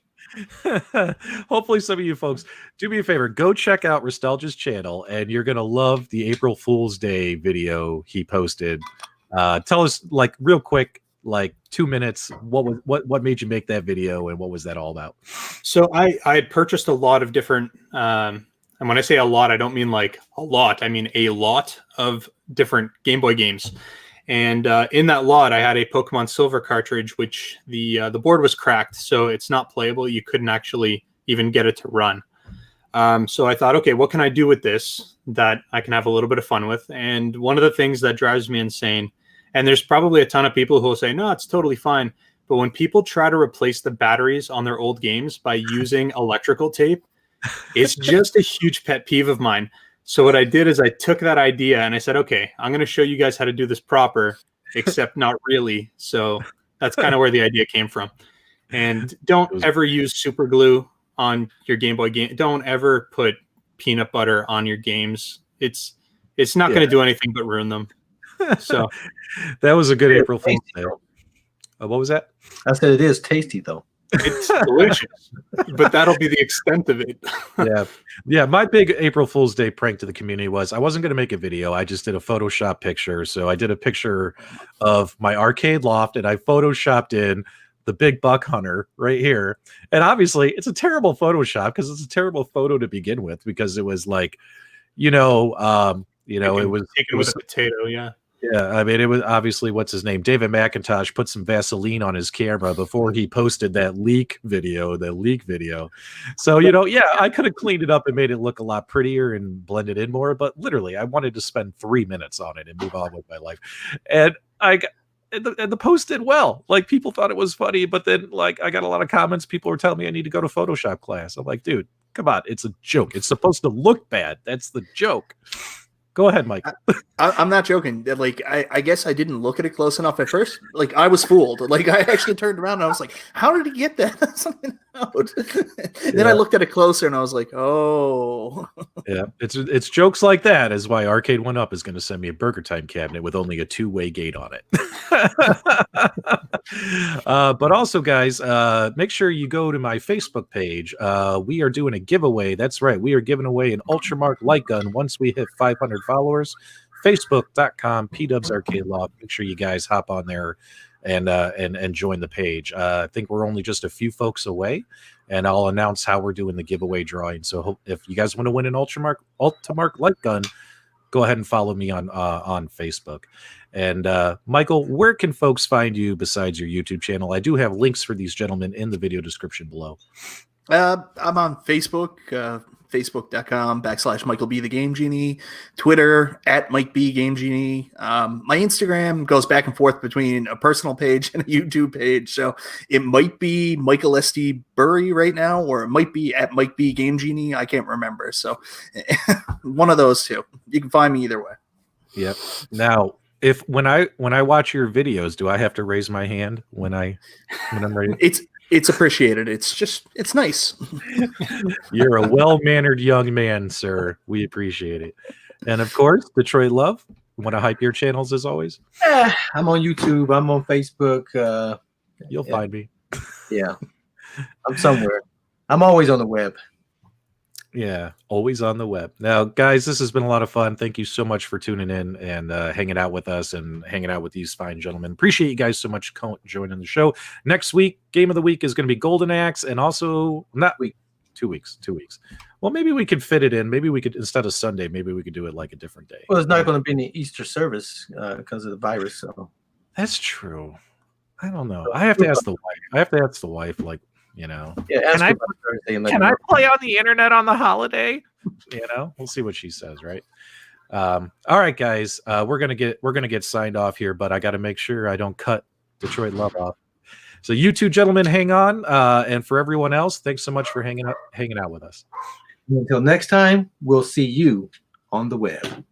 [SPEAKER 3] Hopefully some of you folks do me a favor, go check out Restalgia's channel, and you're gonna love the April Fool's Day video he posted. Tell us, real quick, 2 minutes, what made you make that video, and what was that all about?
[SPEAKER 2] So I had purchased a lot of different and when I say a lot, I don't mean a lot, I mean a lot of different Game Boy games. And in that lot, I had a Pokemon Silver cartridge, which the board was cracked, so it's not playable. You couldn't actually even get it to run. So I thought, okay, what can I do with this that I can have a little bit of fun with? And one of the things that drives me insane, and there's probably a ton of people who will say, no, it's totally fine. But when people try to replace the batteries on their old games by using electrical tape, it's just a huge pet peeve of mine. So what I did is I took that idea and I said, okay, I'm going to show you guys how to do this proper, except not really. So that's kind of where the idea came from. And don't ever use super glue on your Game Boy game. Don't ever put peanut butter on your games. It's not going to do anything but ruin them. So
[SPEAKER 3] that was a good April Fool's Day. What was that?
[SPEAKER 1] I said it is tasty though.
[SPEAKER 2] It's delicious, but that'll be the extent of it.
[SPEAKER 3] Yeah. My big April Fool's Day prank to the community was I wasn't going to make a video. I just did a Photoshop picture. So I did a picture of my arcade loft, and I Photoshopped in the big buck hunter right here. And obviously, it's a terrible Photoshop because it's a terrible photo to begin with, because it was it was
[SPEAKER 2] taken with a potato. Yeah.
[SPEAKER 3] Yeah, I mean, it was obviously, what's his name? David McIntosh put some Vaseline on his camera before he posted that leak video. So, I could have cleaned it up and made it look a lot prettier and blended in more, but literally, I wanted to spend 3 minutes on it and move on with my life. And the post did well. People thought it was funny, but then, I got a lot of comments. People were telling me I need to go to Photoshop class. I'm like, dude, come on. It's a joke. It's supposed to look bad. That's the joke. Go ahead, Mike.
[SPEAKER 4] I'm not joking. I guess I didn't look at it close enough at first. I was fooled. I actually turned around and I was like, how did he get that something out? Then I looked at it closer and I was like, oh. Yeah,
[SPEAKER 3] it's jokes like that is why Arcade1UP is going to send me a Burger Time cabinet with only a 2-way gate on it. But also, guys, make sure you go to my Facebook page. We are doing a giveaway. That's right. We are giving away an Ultramark light gun once we hit 500 followers. Facebook.com PDubs Arcade Loft. Make sure you guys hop on there and join the page. I think we're only just a few folks away, and I'll announce how we're doing the giveaway drawing. So if you guys want to win an Ultramark light gun, go ahead and follow me on Facebook. And Michael, where can folks find you besides your YouTube channel? I do have links for these gentlemen in the video description below.
[SPEAKER 4] I'm on Facebook, facebook.com/Michael B the Game Genie, Twitter @Mike B Game Genie. My Instagram goes back and forth between a personal page and a YouTube page, so it might be Michael S.D. Burry right now, or it might be @Mike B Game Genie. I can't remember, so one of those two. You can find me either way.
[SPEAKER 3] Yep. Now, when I watch your videos, do I have to raise my hand when I'm ready?
[SPEAKER 4] It's appreciated. It's nice.
[SPEAKER 3] You're a well-mannered young man, sir. We appreciate it. And of course, Detroit Love. You want to hype your channels as always?
[SPEAKER 1] I'm on YouTube. I'm on Facebook.
[SPEAKER 3] You'll find me.
[SPEAKER 1] Yeah. I'm somewhere. I'm always on the web.
[SPEAKER 3] Yeah, always on the web. Now, guys, this has been a lot of fun. Thank you so much for tuning in and hanging out with us and hanging out with these fine gentlemen. Appreciate you guys so much joining the show. Next week, Game of the Week is going to be Golden Axe, and also 2 weeks. 2 weeks. Well, maybe we could fit it in. Maybe we could, instead of Sunday, maybe we could do it like a different day.
[SPEAKER 1] Well, it's not going to be any Easter service because of the virus. So
[SPEAKER 3] That's true. I don't know. I have to ask the wife. Like,
[SPEAKER 1] yeah,
[SPEAKER 5] Can I play on the internet on the holiday?
[SPEAKER 3] We'll see what she says, right? All right, guys. We're gonna get signed off here, but I got to make sure I don't cut Detroit Love off. So you two gentlemen, hang on, and for everyone else, thanks so much for hanging out with us.
[SPEAKER 1] Until next time, we'll see you on the web.